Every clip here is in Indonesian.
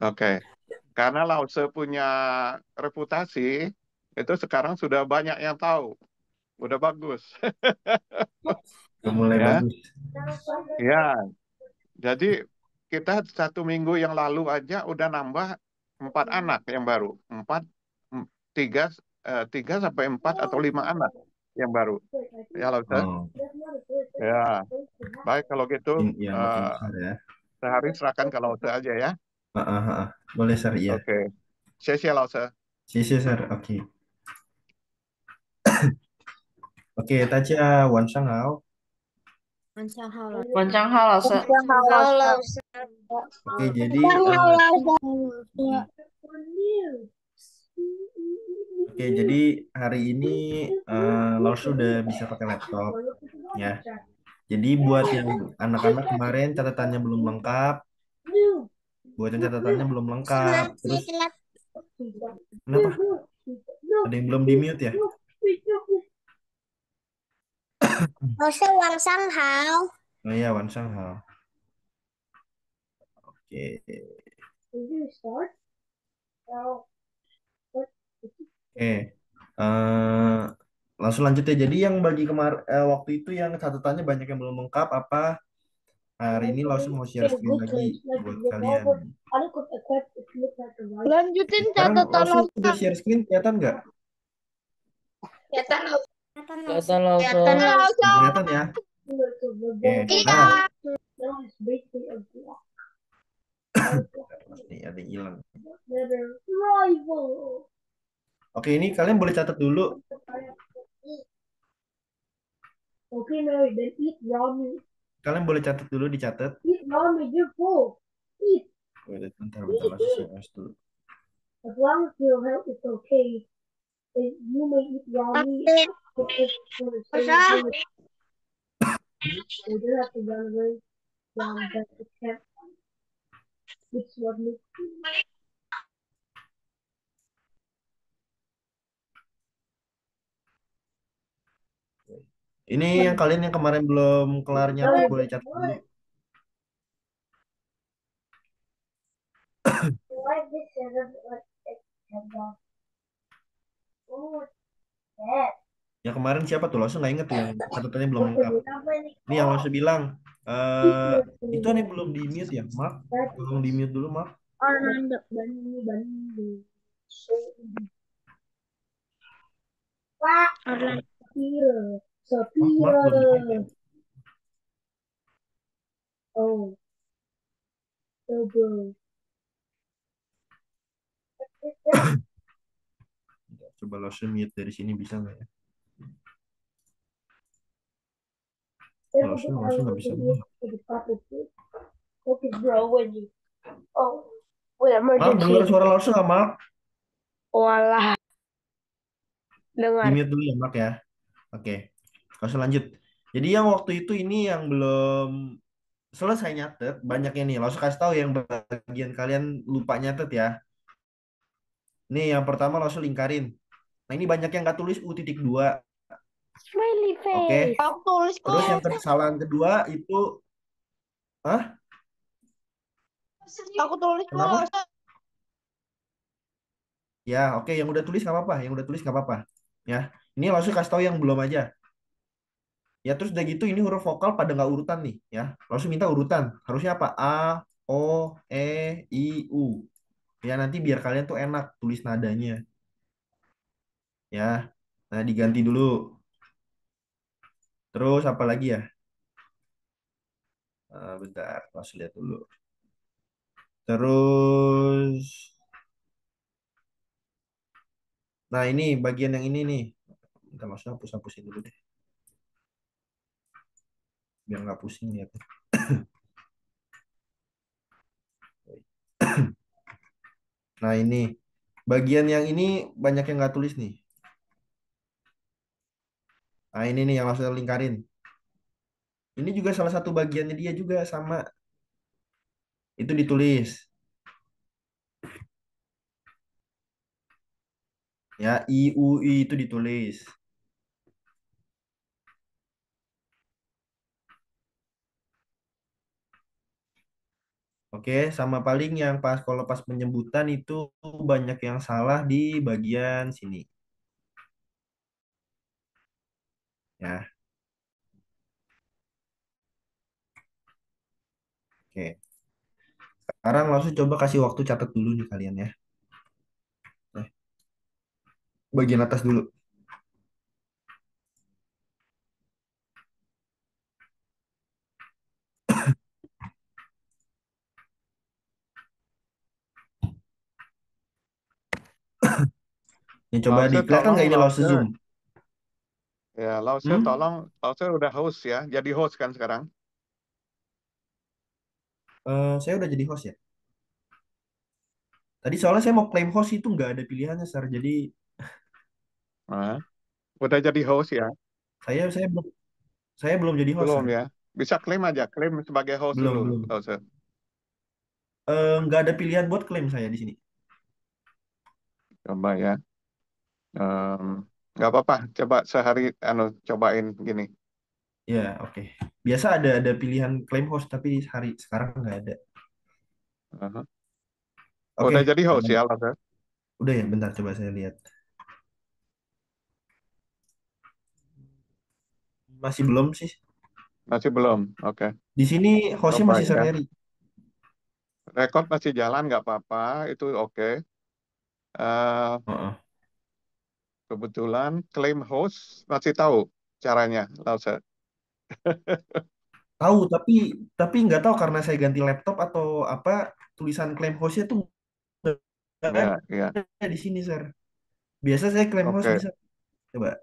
Oke. Karena Lao Tse punya reputasi, itu sekarang sudah banyak yang tahu. Udah bagus. Udah mulai Ya, bagus. ya. Jadi kita 1 minggu yang lalu aja udah nambah 4 anak yang baru. Empat, em- tiga, tiga sampai 4 atau 5 anak yang baru. Ya, Lao Tse. Oh, Ya, baik kalau gitu. ya makin eh, besar ya. Sehari serahkan ke Lao Tse aja ya. Ah, ah, ah, ah. Boleh, Sir, ya. Oke. Sia-sia Lao Tse. Sisi, Sir. Oke. Oke, Tacha, Wanshanghao.晚上好，老师。Oke, jadi oke, jadi hari ini Lars sudah bisa pakai laptop ya. Jadi buat yang anak-anak kemarin catatannya belum lengkap, buat yang catatannya belum lengkap. Terus kenapa? Ada yang belum di mute ya? 老师晚上好。Oh iya, Wanshanghao. Oke. Oke. Eh, langsung lanjut ya. Jadi yang bagi waktu itu yang catatannya banyak yang belum lengkap apa hari ini langsung mau share screen lagi buat kalian. Oke, Lanjutin sekarang catatan langsung udah langsung. share screen kelihatan nggak? Kelihatan langsung. Kelihatan Kelihatan langsung. Udah langsung. kelihatan ya? Oke. Iya. Nah, nih ada yang hilang. Oke, ini kalian boleh catat dulu. Kalian boleh catat dulu, dicatat. Wait, bentar, langsung share as dulu. Masa? Ini yang kalian yang kemarin belum kelar nyatet boleh catat dulu. Yang kemarin siapa tuh? Langsung nggak inget tuh yang catatannya belum lengkap. Ini yang langsung bilang. eh itu nih belum di mute ya, Mark? Tolong di mute dulu, Mark. Orlando, Bandung. Orlando. Mark belum di mute ya. Coba langsung mute dari sini bisa nggak ya? Langsung nggak bisa. Mark, denger suara langsung nggak, Mark? Walah, Di dengar. mute dulu ya, Mark ya. Oke, langsung lanjut. Jadi yang waktu itu ini yang belum selesai nyatet, banyaknya nih. Langsung kasih tahu yang bagian kalian lupa nyatet ya. Nih yang pertama langsung lingkarin. Nah ini banyak yang nggak tulis U titik dua. Smiley Oke. face. Aku tulis Terus kok. yang kesalahan kedua itu, ah, Aku tulis kenapa? kok. Ya, oke. Yang udah tulis nggak apa-apa. Yang udah tulis nggak apa-apa. Ya, ini langsung kasih tahu yang belum aja. Ya, terus udah gitu ini huruf vokal pada nggak urutan nih. Ya, langsung minta urutan. Harusnya apa? A, O, E, I, U. Ya, nanti biar kalian tuh enak tulis nadanya. Ya, nah diganti dulu. Terus apa lagi ya? Bentar, langsung lihat dulu. Terus, nah ini bagian yang ini nih. Bentar, langsung hapus-hapusin dulu deh. Biar nggak pusing ya. Nah ini, bagian yang ini banyak yang nggak tulis nih. Nah ini nih yang langsung lingkarin. Ini juga salah satu bagiannya dia juga sama. Itu ditulis. Ya, I, U, I itu ditulis. Oke, sama paling yang kalau pas penyebutan itu banyak yang salah di bagian sini. Ya, oke. Sekarang langsung coba kasih waktu catat dulu nih kalian ya. Nah, bagian atas dulu. Yang coba Lause kelihatan tolong nggak ini Lause Lause Zoom? ya Lause Hmm? tolong Lause udah host ya. Jadi host kan sekarang. Saya udah jadi host ya. Tadi soalnya saya mau claim host itu nggak ada pilihannya, Sir. Jadi Nah, udah jadi host ya. saya saya belum jadi host, Belum Sir. ya. Bisa klaim aja, klaim sebagai host dulu Belum. Lause. Nggak ada pilihan buat klaim saya di sini. Coba ya. Em, nggak apa-apa. Coba sehari cobain gini. Ya, oke. Biasa ada pilihan claim host tapi hari sekarang nggak ada. Aha. Udah Oke, jadi host ya Lause. udah ya. Bentar, coba saya lihat. Masih belum sih. Masih belum. Oke. Di sini hostnya Coba masih Sir ya. Heri. Rekod masih jalan nggak apa-apa. Itu oke. Eh, Heeh. kebetulan klaim host masih tahu caranya Lause. Tahu, tapi nggak tahu karena saya ganti laptop atau apa, tulisan claim hostnya tuh nggak Ya, ya. ada di sini, Sir. Biasa saya claim host Oke. bisa. Coba.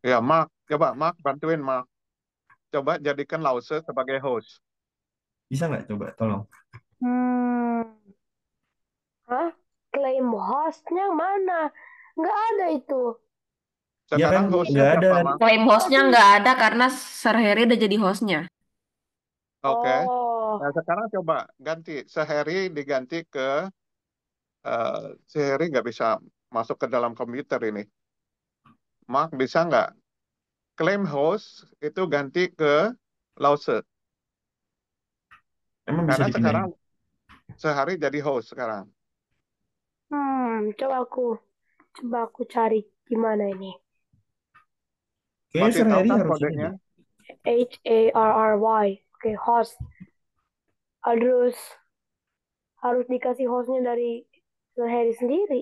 Ya, Mark. Coba Mark bantuin Mark. Coba jadikan Lause sebagai host. Bisa nggak? Coba, tolong. Hmm. Hah? Claim hostnya mana? Nggak ada itu. Ya kan Sekarang hostnya nggak ada. siapa, Mark? Klaim hostnya Tapi, nggak ada karena Sir Harry udah jadi hostnya. Oke. oh, Nah, sekarang coba ganti. Sehari diganti ke Sehari nggak bisa masuk ke dalam komputer ini. Mark bisa nggak klaim host itu ganti ke Lause? Emang bisa Karena dipindahin. sekarang Sehari jadi host sekarang. coba aku cari gimana ini. Kayaknya Masih Sir tahu Heri kan harus ini kodenya? deh. HARRY. Oke, host. Harus harus dikasih hostnya dari Harry sendiri.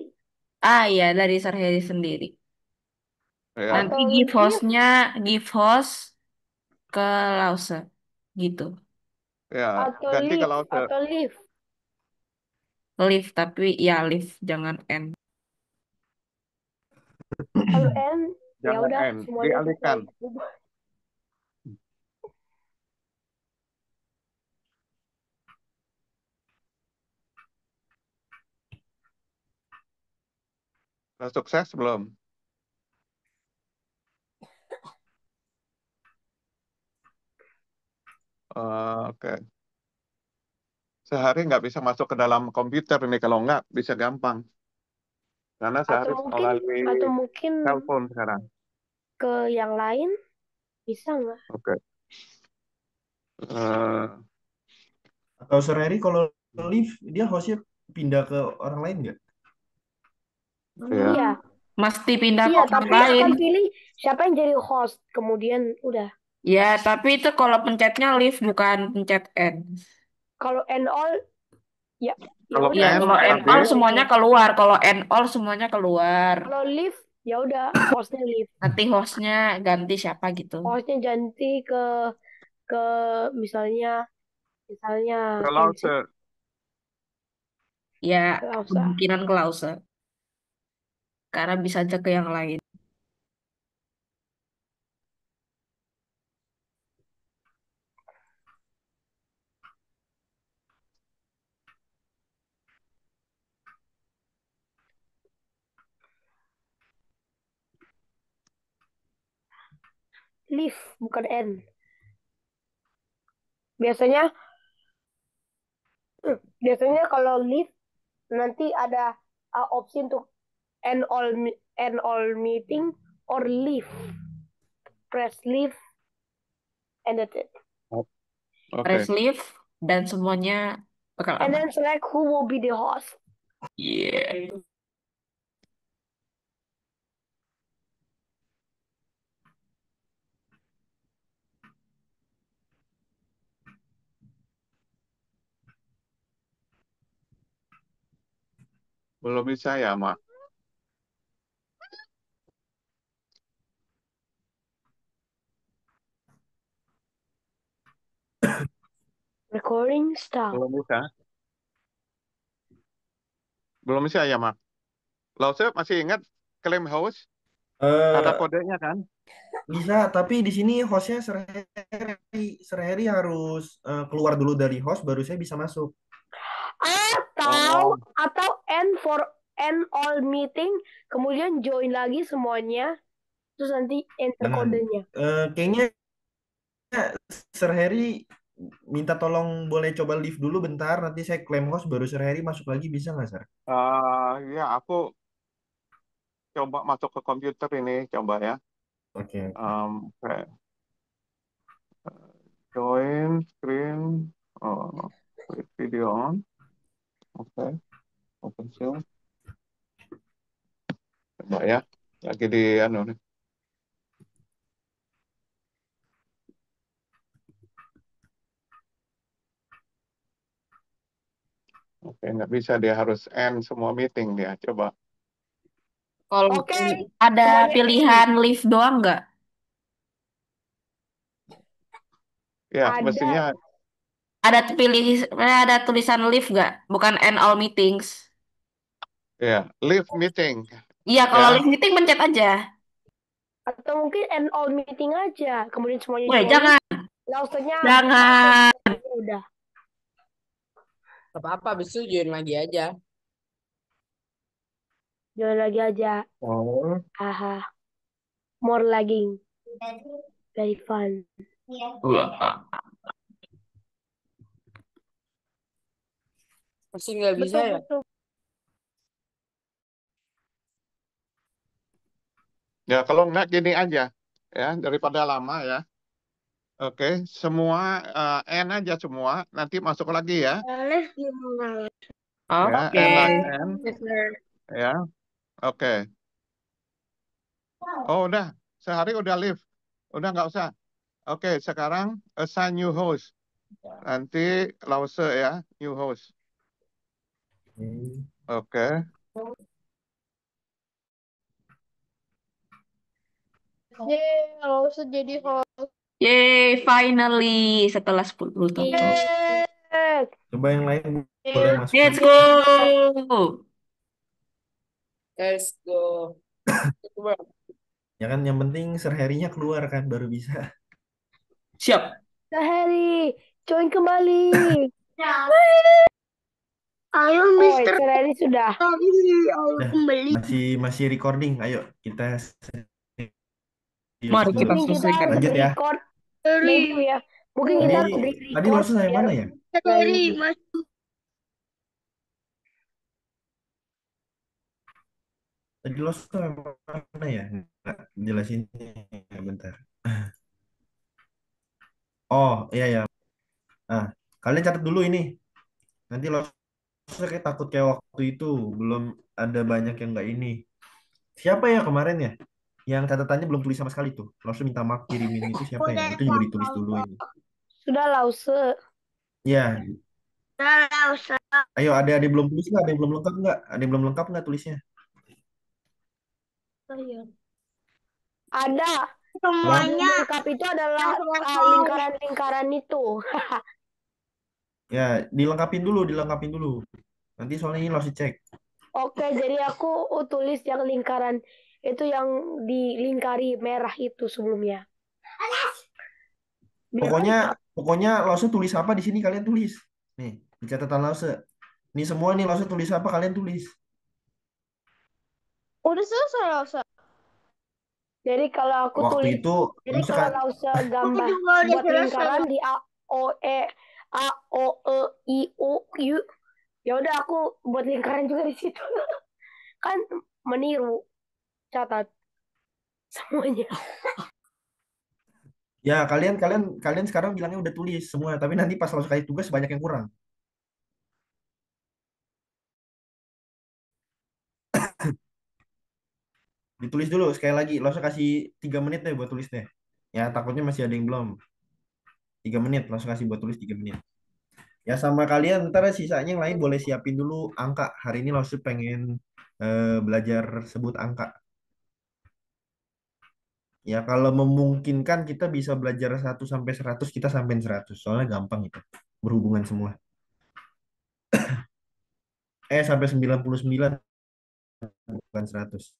Ah iya, dari Sir Harry sendiri. Ya, Nanti Atau give Liv, hostnya, give host ke Lause. Gitu. ya atau ganti ke Liv, Lause. atau Liv. Live, tapi ya live, jangan end. Kalau N, ya Jangan udah N, semuanya dialihkan. sesuai. Udah sukses belum? Oke. Sehari nggak bisa masuk ke dalam komputer ini kalau nggak bisa gampang. Karena Atau sehari mungkin, melalui atau mungkin telepon sekarang. ke yang lain bisa nggak? Oke. Eh, Atau Sir Heri kalau live dia hostnya pindah ke orang lain nggak? ya, Iya, Mesti pindah ke iya. orang Tapi lain. akan pilih siapa yang jadi host. Kemudian udah. Ya, tapi itu kalau pencetnya live bukan pencet end. Kalau end all, ya, ya kalau udah Iya, N kalau end semuanya all habis, sama itu. semuanya keluar. Kalau end all semuanya keluar. Kalau live, ya udah hostnya live. Nanti hostnya ganti siapa gitu. Hostnya ganti ke misalnya misalnya ke Kenzi, Lause. Ya, nggak usah. kemungkinan ke Lause. Karena bisa aja ke yang lain. Live bukan end. Biasanya biasanya kalau live nanti ada opsi untuk end all meeting or leave. Press leave and that's it. Oke. Press leave dan semuanya Bakal And aman. then select who will be the host. Yeah. Belum bisa ya, Mak? Recording stop. Belum bisa. Belum bisa ya, Mak? Lause masih ingat claim host? Ada Eh, kodenya kan? bisa, tapi di sini hostnya Serheri harus keluar dulu dari host, baru saya bisa masuk. Atau Oh, end all meeting, kemudian join lagi semuanya, terus nanti enter Jangan. kodenya. Kayaknya Serheri minta tolong boleh coba live dulu bentar, nanti saya klaim host, baru Serheri masuk lagi, bisa nggak, Sir? ya aku coba masuk ke komputer ini, coba ya. Oke. Oke. Join screen, with video on. Oke, open share. Coba ya, lagi di anu nih. Oke, nggak bisa, dia harus end semua meeting dia. Coba. Kalau Oke, ada semuanya pilihan live doang nggak? Ya, ada. mestinya Ada tulisan live nggak? Bukan end all meetings. ya live meeting Iya, kalau ya. live meeting pencet aja. Atau mungkin end all meeting aja, kemudian semuanya Weh, join, jangan, langsungnya masuk, jangan. ya udah. Gak apa-apa, besok join lagi aja. Join lagi aja. Oh, Haha, more lagging, very fun. Wah. Masih nggak bisa Betul ya? betul. ya kalau nggak gini aja ya, daripada lama ya. Oke, semua end aja semua, nanti masuk lagi ya. Live gimana? Ya, Oke. end ya. Oke. Oh, udah. Sehari udah live. Udah nggak usah. Oke, sekarang assign new host. Nanti Lause ya, new host. Oke. Yeay, kalau usah jadi host. Yay, finally setelah 10 tahun. Yeay. Coba yang lain boleh masuk Let's lagi. go. Let's go. Coba. Ya kan, yang penting Serherinya keluar kan, baru bisa. Siap. Sehari, join kembali. Ayo, Mister. Sehari sudah. Ayo Nah, kembali. masih recording. Ayo kita Mari dulu. kita Mungkin kita selesaikan. harus Lanjut ya. record, maybe ya. Mungkin kita harus Tadi tadi record langsung yang biar mana ya? Sehari, Tadi langsung yang mana ya? Nggak jelasin ya, bentar. Oh iya ya. Nah, kalian catat dulu ini. Nanti langsung kayak takut kayak waktu itu belum ada banyak yang nggak ini. Siapa ya kemarin ya? Yang catatannya belum tulis sama sekali tuh. Langsung minta maaf kirimin itu siapa ya? Itu juga ditulis dulu ini. sudah lause. Ya, Sudah lause. ayo ada yang belum tulis nggak? Ada yang belum lengkap nggak? Ada yang belum lengkap nggak tulisnya? Ada. Apa? Yang belum lengkap itu adalah lingkaran-lingkaran itu. Ya, dilengkapin dulu. Nanti soalnya ini harus dicek. Oke, jadi aku tulis yang lingkaran itu yang dilingkari merah itu sebelumnya. Biar Pokoknya pokoknya Lause tulis apa di sini kalian tulis. Nih, di catatan Lause. Ini semua nih Lause tulis apa kalian tulis. udah selesai Lause. Jadi kalau aku Waktu tulis, itu jadi Lause kalau Lause gambar buat lingkaran di A O E I U U, ya udah aku buat lingkaran juga di situ. Kan meniru, catat semuanya. ya kalian kalian kalian sekarang bilangnya udah tulis semua, tapi nanti pas Lause kasih tugas banyak yang kurang. Ditulis dulu sekali lagi. Langsung kasih 3 menit deh buat tulis deh. Ya, takutnya masih ada yang belum. 3 menit, langsung kasih buat tulis 3 menit. Ya sama kalian, ntar sisanya yang lain boleh siapin dulu angka. Hari ini langsung pengen belajar sebut angka. Ya kalau memungkinkan kita bisa belajar 1 sampai 100, kita sampai 100. Soalnya gampang itu. Berhubungan semua. Sampai 99 bukan 100.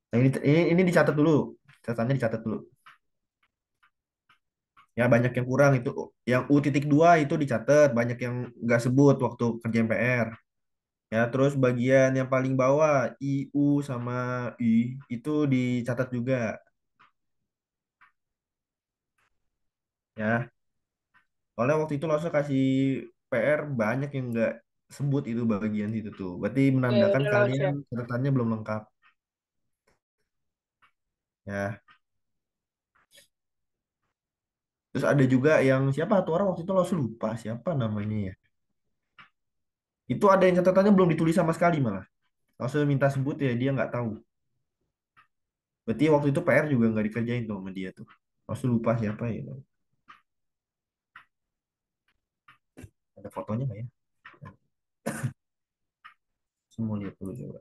Nah, ini dicatat dulu. Catatannya dicatat dulu. Ya banyak yang kurang itu. Yang U.2 itu dicatat, banyak yang nggak sebut waktu kerjaan PR. Ya, terus bagian yang paling bawah I, U sama I itu dicatat juga. Ya, soalnya waktu itu langsung kasih PR banyak yang nggak sebut itu bagian itu tuh. Berarti Oke, menandakan udah Los kalian ya. catatannya belum lengkap. Ya, terus ada juga yang siapa tuh orang waktu itu langsung lupa siapa namanya ya. Itu ada yang catatannya belum ditulis sama sekali malah. Langsung minta sebut ya dia nggak tahu. Berarti waktu itu PR juga nggak dikerjain tuh sama dia tuh. Langsung lupa siapa ya. Ada fotonya nggak ya? Semua lihat dulu coba.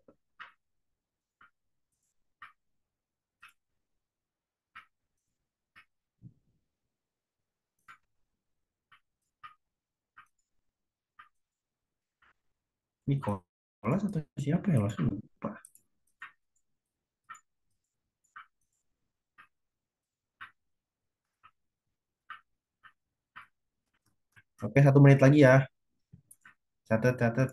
Nicholas atau siapa ya langsung lupa. Oke, 1 menit lagi ya. Catat, catat.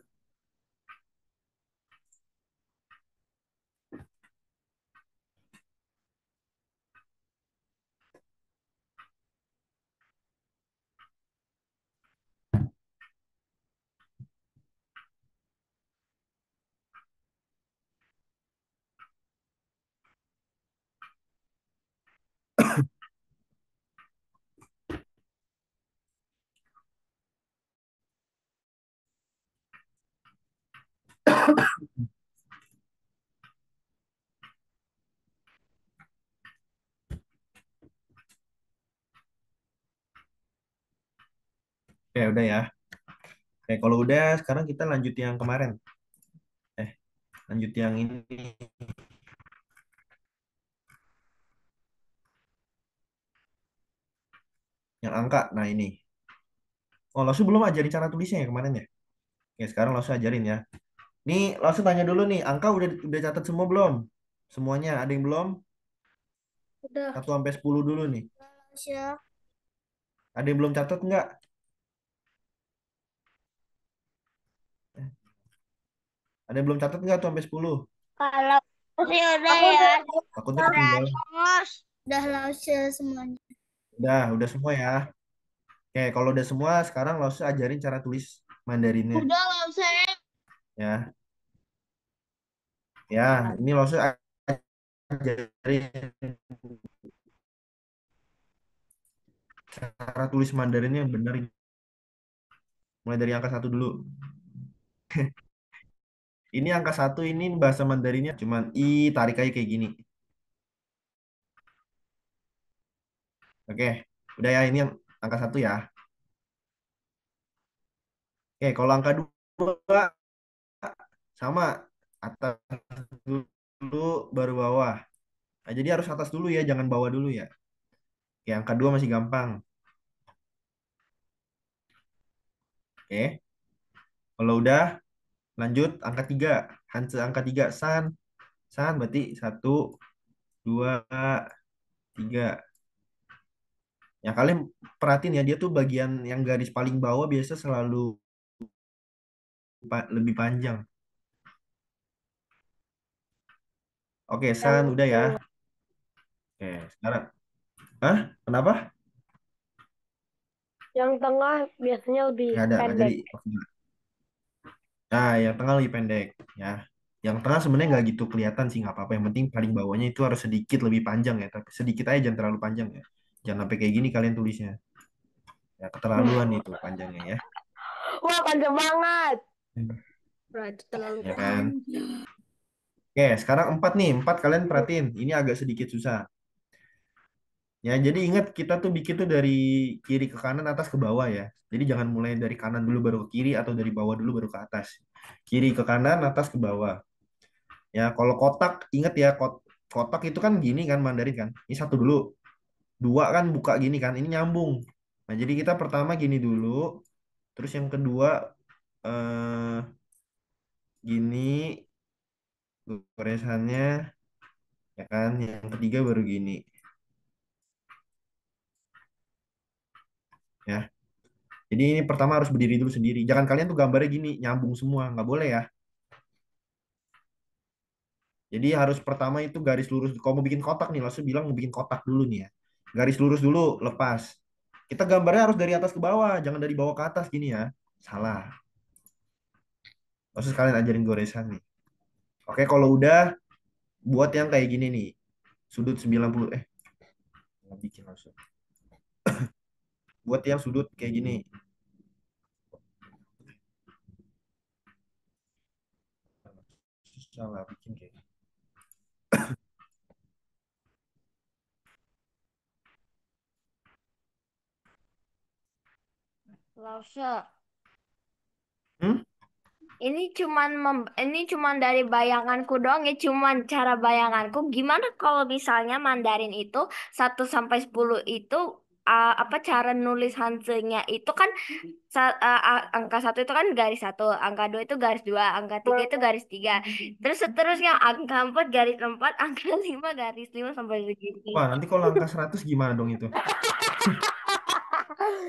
Oke, udah ya. Oke, kalau udah sekarang kita lanjut yang kemarin. Eh, lanjut yang ini. Yang angka. Nah, ini. Oh, langsung belum ajarin cara tulisnya ya kemarin ya? Oke, sekarang langsung ajarin ya. Nih, langsung tanya dulu nih. Angka udah catat semua belum? Semuanya. Ada yang belum? Udah. 1 sampai 10 dulu nih. Ya. Ada yang belum catat nggak? Ada yang belum catat nggak 1 sampai 10? Kalau sih udah ya. Takutnya ketinggalan. Udah langsung semuanya. Udah semua ya. Oke, kalau udah semua, sekarang langsung ajarin cara tulis Mandarinnya. Udah langsung. Ya, ya, ini langsung ajarin cara tulis Mandarinnya yang bener. Mulai dari angka 1 dulu. Ini angka 1 ini bahasa Mandarinnya cuman I, tarik aja kayak gini. Oke, udah ya, ini yang angka 1 ya. Oke, kalau angka 2 sama. Atas dulu, baru bawah. Nah, jadi harus atas dulu ya, jangan bawah dulu ya. Oke, angka 2 masih gampang. Oke, kalau udah lanjut angka 3. Hanse angka 3 san. San berarti 1, 2, 3. Ya kalian perhatiin ya dia tuh bagian yang garis paling bawah biasa selalu lebih panjang. Oke, san udah ya. Oke, sekarang. Hah? Kenapa? Yang tengah biasanya lebih Nggak jadi. pendek. Nah, yang tengah lebih pendek ya. Yang tengah sebenarnya nggak gitu kelihatan sih, nggak apa-apa. Yang penting paling bawahnya itu harus sedikit lebih panjang ya. Tapi sedikit aja, jangan terlalu panjang ya. Jangan sampai kayak gini kalian tulisnya. Ya, keterlaluan itu panjangnya ya. Wah, panjang banget. Berarti terlalu Ya kan? panjang. Oke, sekarang 4 nih. 4 kalian perhatiin. Ini agak sedikit susah. Ya, jadi ingat kita tuh bikin tuh dari kiri ke kanan, atas ke bawah ya. Jadi jangan mulai dari kanan dulu baru ke kiri atau dari bawah dulu baru ke atas. Kiri ke kanan, atas ke bawah. Ya, kalau kotak ingat ya, kotak itu kan gini kan Mandarin kan. Ini satu dulu, dua kan buka gini kan. Ini nyambung. Nah, jadi kita pertama gini dulu, terus yang kedua eh gini goresannya ya kan. Yang ketiga baru gini ya. Jadi ini pertama harus berdiri dulu sendiri. Jangan kalian tuh gambarnya gini, nyambung semua. Nggak boleh ya. Jadi harus pertama itu garis lurus. Kalau mau bikin kotak nih, langsung bilang mau bikin kotak dulu nih ya. Garis lurus dulu, lepas. Kita gambarnya harus dari atas ke bawah. Jangan dari bawah ke atas gini ya. Salah. Langsung kalian ajarin goresan nih. Oke, kalau udah, buat yang kayak gini nih. Sudut 90. Nggak bikin langsung. Buat yang sudut kayak gini. Susah lah bikin kayak gini. Lause. Hmm? Ini cuman dari bayanganku doang ya, cuman cara bayanganku. Gimana kalau misalnya Mandarin itu 1 sampai 10 itu apa cara nulis Hansenya itu kan angka 1 itu kan garis 1, angka 2 itu garis 2, angka 3 itu garis 3. Terus seterusnya angka 4 garis 4, angka 5 garis 5 sampai segini. Wah, nanti kalau angka 100 gimana dong itu?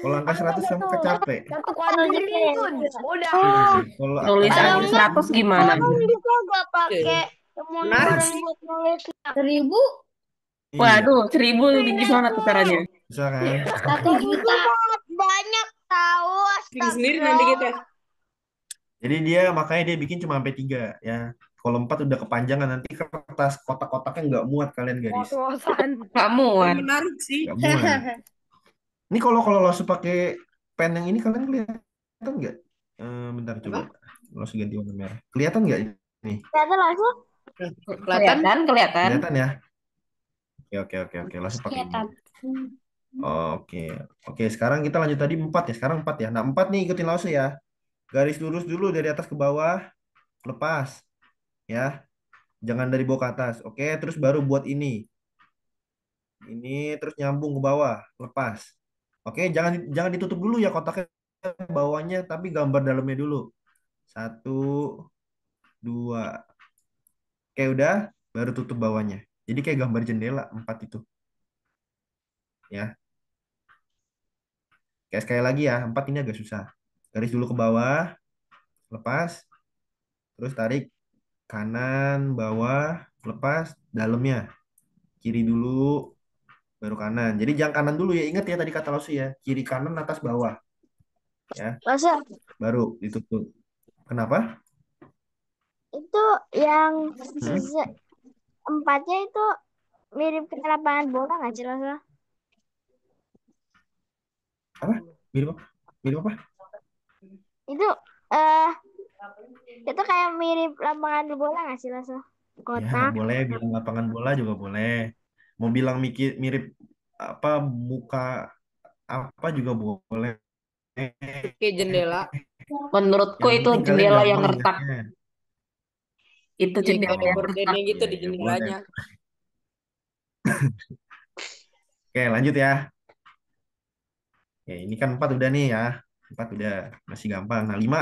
Kalau angka 100 kamu kecapek. Satu Triliun. Udah. Kalau Nulis angka angka 100 gimana? bisa gak pakai Menarik orang sih. buat nulis 1000. iya, Waduh, 1000 gimana tuh caranya? bisa kan? 1 juta. banyak tahu Bikin sendiri nanti kita. Jadi dia makanya dia bikin cuma sampai 3 ya. Kalau 4 udah kepanjangan nanti kertas kotak-kotaknya nggak muat kalian garis. ngos-ngosan. Kamu, Wan. Menarik sih. Nggak muat. Ini kalau langsung pakai pen yang ini kalian kelihatan nggak? Bentar coba. Langsung ganti warna merah. Kelihatan nggak ini? Ternyata langsung Kelihatan. Kelihatan. Kelihatan ya? Oke. Langsung pakai ini. Kelihatan. Oke. Oke, sekarang kita lanjut tadi 4 ya. Sekarang 4 ya. Nah, 4 nih ikutin Lause ya. Garis lurus dulu dari atas ke bawah, lepas ya. Jangan dari bawah ke atas. Oke, terus baru buat ini. Ini terus nyambung ke bawah, lepas. Oke, jangan jangan ditutup dulu ya kotaknya bawahnya, tapi gambar dalamnya dulu. 1, 2. Oke, udah, baru tutup bawahnya. Jadi kayak gambar jendela 4 itu. Ya. Kayak sekali lagi ya, 4 ini agak susah. Garis dulu ke bawah, lepas, terus tarik kanan, bawah, lepas, dalamnya. Kiri dulu, baru kanan. Jadi jangan kanan dulu ya. Ingat ya tadi kata Lausi ya. Kiri kanan atas bawah. Ya, masa baru ditutup. Kenapa? itu yang Hmm? empatnya itu mirip ke lapangan bola nggak sih Lasa? Apa? Mirip apa? Mirip apa? Itu eh itu kayak mirip lapangan bola nggak sih Lasa? Ya, Kotak. boleh bilang lapangan bola juga boleh. Mau bilang mikir mirip apa muka apa juga boleh. Kayak jendela. Menurutku Yang itu penting kalian jendela yang gampang retak. ingatnya. Itu Iya, jendela kayak ada yang retak. gordennya gitu di Ya, boleh. jendelanya. Oke, lanjut ya. Oke, ini kan 4 udah nih ya. 4 udah, masih gampang. Nah, 5.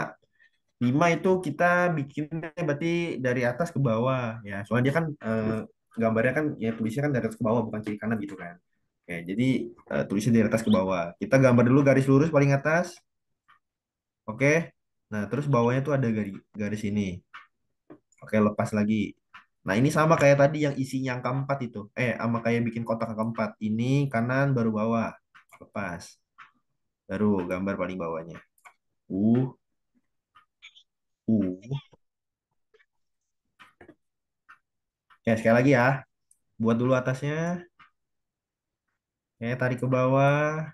5 itu kita bikinnya berarti dari atas ke bawah ya. Soalnya dia kan gambarnya kan ya tulisnya kan dari atas ke bawah bukan kiri kanan gitu kan. Oke, jadi tulisnya dari atas ke bawah. Kita gambar dulu garis lurus paling atas. Oke. Nah, terus bawahnya tuh ada garis ini. Oke, lepas lagi. Nah, ini sama kayak tadi yang isinya angka 4 itu. Sama kayak bikin kotak angka 4. Ini kanan baru bawah. Lepas. Baru gambar paling bawahnya. Uh, uh. Oke, sekali lagi ya. Buat dulu atasnya. Tarik ke bawah.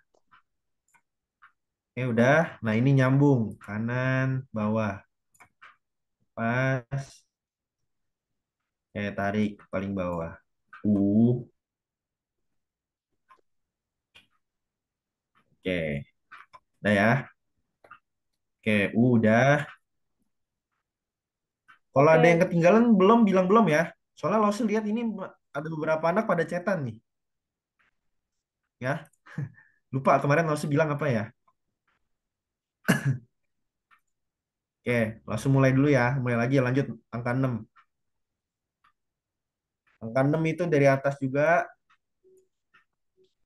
Udah. Nah, ini nyambung. Kanan, bawah. Pas. Tarik paling bawah. U. Oke. Udah ya. Oke, udah. Kalau ada yang Oke. ketinggalan belum, bilang belum ya. Soalnya lo sih lihat ini ada beberapa anak pada cetan nih. Ya, lupa kemarin lo sih bilang apa ya. Oke, langsung mulai dulu ya. Mulai lagi lanjut angka 6. Angka 6 itu dari atas juga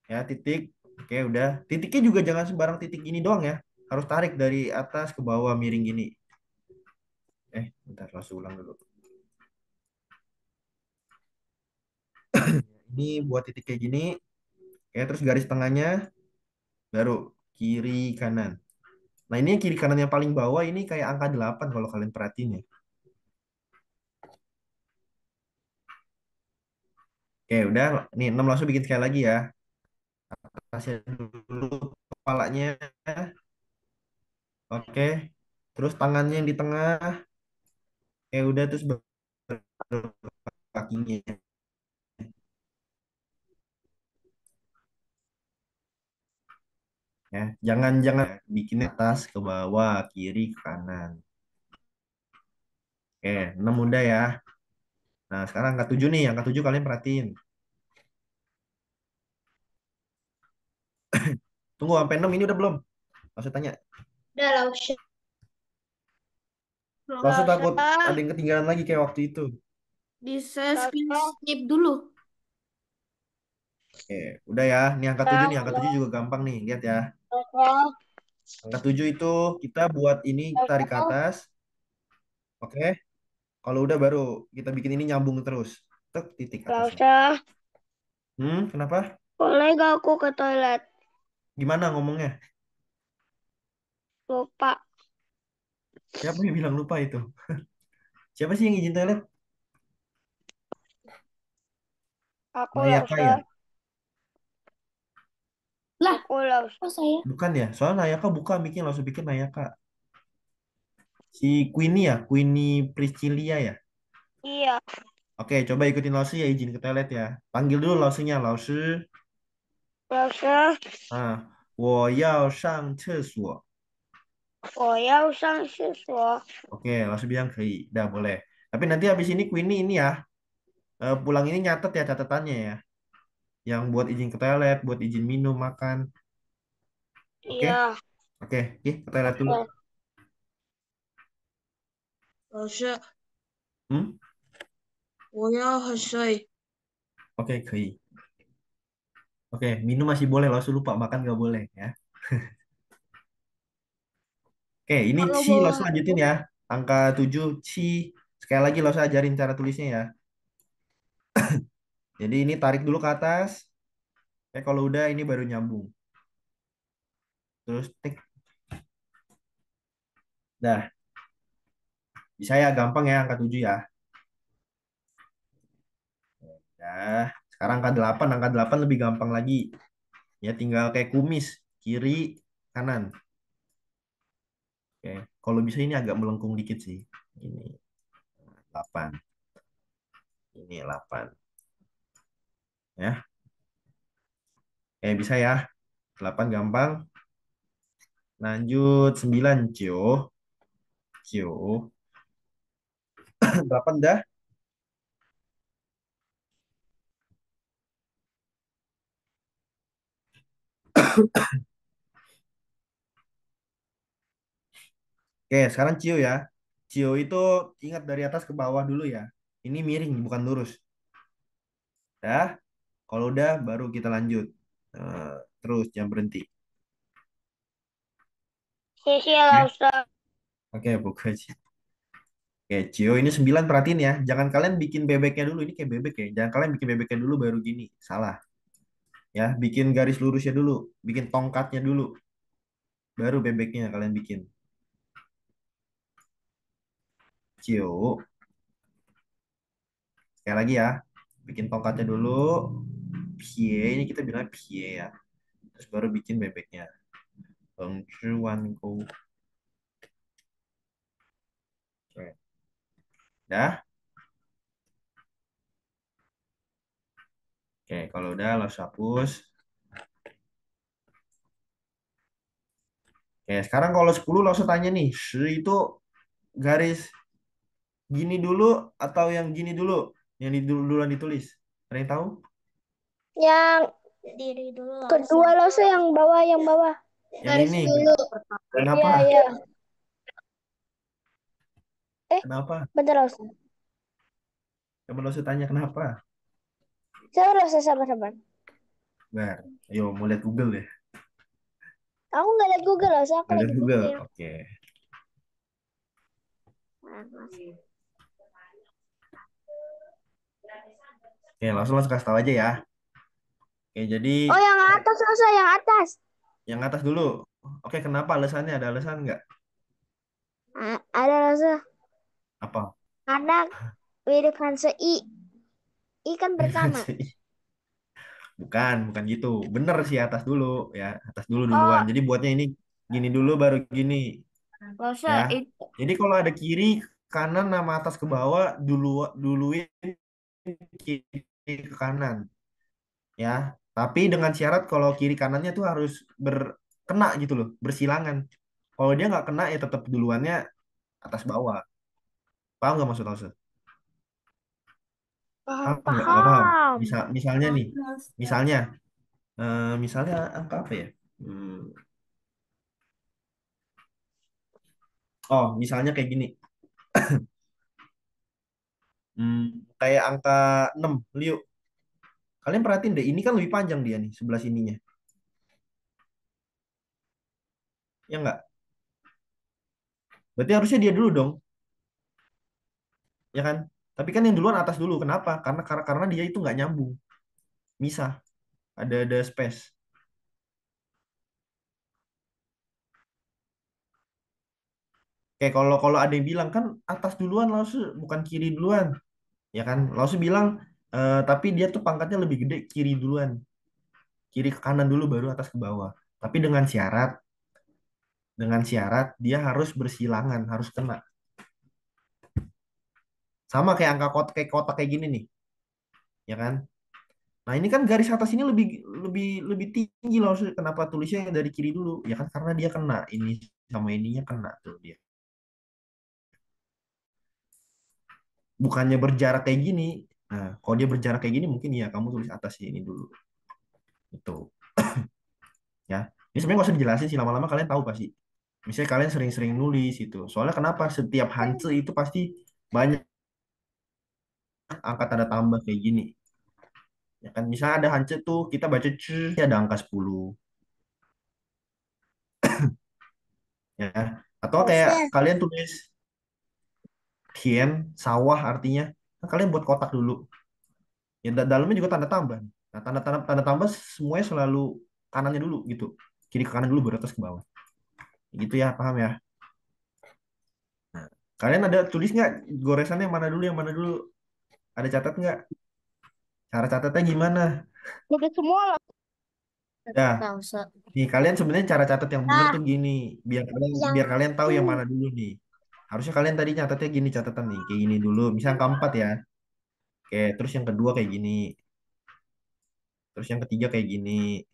ya, titik. Oke, udah. Titiknya juga jangan sembarang titik gini doang ya. Harus tarik dari atas ke bawah miring gini. Bentar, langsung ulang dulu. Ini buat titik kayak gini. Oke, terus garis tengahnya baru kiri kanan. Nah, ini yang kiri kanan yang paling bawah ini kayak angka 8 kalau kalian perhatiin ya. Oke, udah. Nih, 6 langsung bikin sekali lagi ya. Kasih dulu kepalanya. Oke. Terus tangannya yang di tengah. Udah, terus baru kakinya. Ya, jangan bikin atas ke bawah, kiri ke kanan. Oke, 6 udah ya. Nah, sekarang angka 7 nih. Angka 7 kalian perhatiin. Tunggu, sampai 6 ini udah belum? Maksud tanya. Udah lah, usah. Maksud Nggak takut usah. ada yang ketinggalan lagi kayak waktu itu. Bisa Nggak usah. skip dulu. Oke, udah ya. Ini angka 7 nih. Angka 7 juga gampang nih. Lihat ya. Angka 7 itu kita buat ini tarik ke atas. Oke. Kalau udah baru kita bikin ini nyambung terus. Tek, titik Nggak atasnya. usah. Kenapa? Boleh gak aku ke toilet? Gimana ngomongnya? Lupa. Siapa yang bilang lupa itu? Siapa sih yang izin toilet? Aku lah Nayaka ya? usah. Lah, Aku lah usah. kok saya? Bukan ya? Soalnya Nayaka buka bikin langsung bikin Nayaka. Si Queenie ya? Queenie Priscilia ya? Iya. Oke, coba ikutin Lausi ya, izin ke toilet ya. Panggil dulu Lausinya, Lausi. Nggak usah. 我要上厕所. 我要上厕所. Oke, Lausi bilang kei. Udah boleh. Tapi nanti habis ini Queenie ini ya, pulang ini nyatet ya catatannya ya. Yang buat izin ke toilet, buat izin minum, makan. Oke? Iya. Oke, oke, ke toilet dulu. Oke. 老师，Hmm? 我要喝水。Oke, kei. Oke, minum masih boleh, Lausi lupa, makan nggak boleh ya. Oke, ini Kalau Ci, bawa Lausi lanjutin ya. Angka 7 Ci. Sekali lagi Lausi ajarin cara tulisnya ya. Jadi ini tarik dulu ke atas. Kalau udah ini baru nyambung. Terus tik. Dah, bisa ya, gampang ya angka 7 ya. Dah, sekarang angka 8 lebih gampang lagi. Ya tinggal kayak kumis, kiri, kanan. Oke, kalau bisa ini agak melengkung dikit sih. Ini 8. Ini 8. Ya. Bisa ya. 8 gampang. Lanjut 9 Cio. Cio. 8 dah. Oke, sekarang Cio ya. Cio itu ingat dari atas ke bawah dulu ya. Ini miring, bukan lurus. Ya, kalau udah baru kita lanjut. Eh, Terus jangan berhenti. sisi lah Oke, usah. oke, buka aja. Oke, Cio ini 9 perhatiin ya. Jangan kalian bikin bebeknya dulu. Ini kayak bebek ya. Jangan kalian bikin bebeknya dulu baru gini. Salah. Ya, bikin garis lurusnya dulu. Bikin tongkatnya dulu. Baru bebeknya kalian bikin. Cio. Sekali lagi ya. Bikin tongkatnya dulu. Pie. Ini kita bilang pie ya. Terus baru bikin bebeknya. Pengcuan go. Oke. Dah? Oke, kalau udah lo hapus. Oke, sekarang kalau 10 lo tanya nih, itu garis gini dulu atau yang gini dulu? Yang duluan ditulis. Ada yang tahu? Yang Diri dulu kedua Lause yang bawah, yang bawah. Yang Garis ini. dulu. Kenapa? Iya, iya. Kenapa? Bentar Lause. Coba lo tanya kenapa? Sabar Lause, sabar, sabar. Nah, ayo mau lihat Google ya. Aku nggak lihat Google Lause, aku Ada lagi Google. mikir. Oke. Oke, langsung kasih tahu aja ya. Oke, jadi Oh, yang atas Lause, yang atas. yang atas dulu. Oke, kenapa alasannya? Ada alasan nggak? Ada Lause. Apa? Karena mirip Hanse I. I kan pertama. Bukan gitu. Bener sih atas dulu ya. Atas dulu duluan. Oh, Jadi buatnya ini gini dulu baru gini Lause ya. itu Jadi kalau ada kiri, kanan, nama atas ke bawah, duluin kiri ke kanan ya. Tapi dengan syarat kalau kiri kanannya tuh harus berkena gitu loh, bersilangan. Kalau dia nggak kena ya tetap duluannya atas bawah. Paham nggak maksud Lause? Paham, Paham nggak? Nggak paham. paham. Misalnya nih, misalnya, misalnya angka apa ya? Hmm, Oh, misalnya kayak gini. Hmm, Kayak angka 6, Liu. Kalian perhatiin deh, ini kan lebih panjang dia nih, sebelah sininya. Ya nggak? Berarti harusnya dia dulu dong, ya kan? Tapi kan yang duluan atas dulu. Kenapa? Karena dia itu nggak nyambung. Misah, ada space. Kayak kalau kalau ada yang bilang kan atas duluan langsung bukan kiri duluan, ya kan? Langsung bilang tapi dia tuh pangkatnya lebih gede kiri duluan. Kiri ke kanan dulu baru atas ke bawah. Tapi dengan syarat dia harus bersilangan, harus kena. Sama kayak angka kotak kayak gini nih, ya kan? Nah, ini kan garis atas ini lebih lebih lebih tinggi loh. Kenapa tulisnya dari kiri dulu? Ya kan karena dia kena ini sama ininya kena tuh dia. Bukannya berjarak kayak gini. Nah, kalau dia berjarak kayak gini mungkin ya kamu tulis atasnya ini dulu. Itu ya. Ini sebenarnya nggak usah dijelasin sih, lama-lama kalian tahu pasti. Misalnya kalian sering-sering nulis itu. Soalnya kenapa setiap Hanse itu pasti banyak angka tanda tambah kayak gini. Ya kan misalnya ada Hanse tuh kita baca ada angka 10 ya. Atau kayak Lause. kalian tulis hien sawah artinya kan kalian buat kotak dulu. Ya dalamnya juga tanda tambah. Nah, tanda tambah semuanya selalu kanannya dulu gitu. Kiri ke kanan dulu baru atas ke bawah. Gitu ya, paham ya? Nah, kalian ada tulis nggak goresannya yang mana dulu, yang mana dulu? Ada catat nggak? Cara catatnya gimana? Udah semua lah. Ya, Lause. nih kalian sebenarnya cara catat yang bener Nah, tuh gini, biar kalian tahu yang mana dulu nih. Harusnya kalian tadi catatnya gini catatan nih, kayak gini dulu. Misalnya angka 4 ya. Oke, terus yang kedua kayak gini. Terus yang ketiga kayak gini.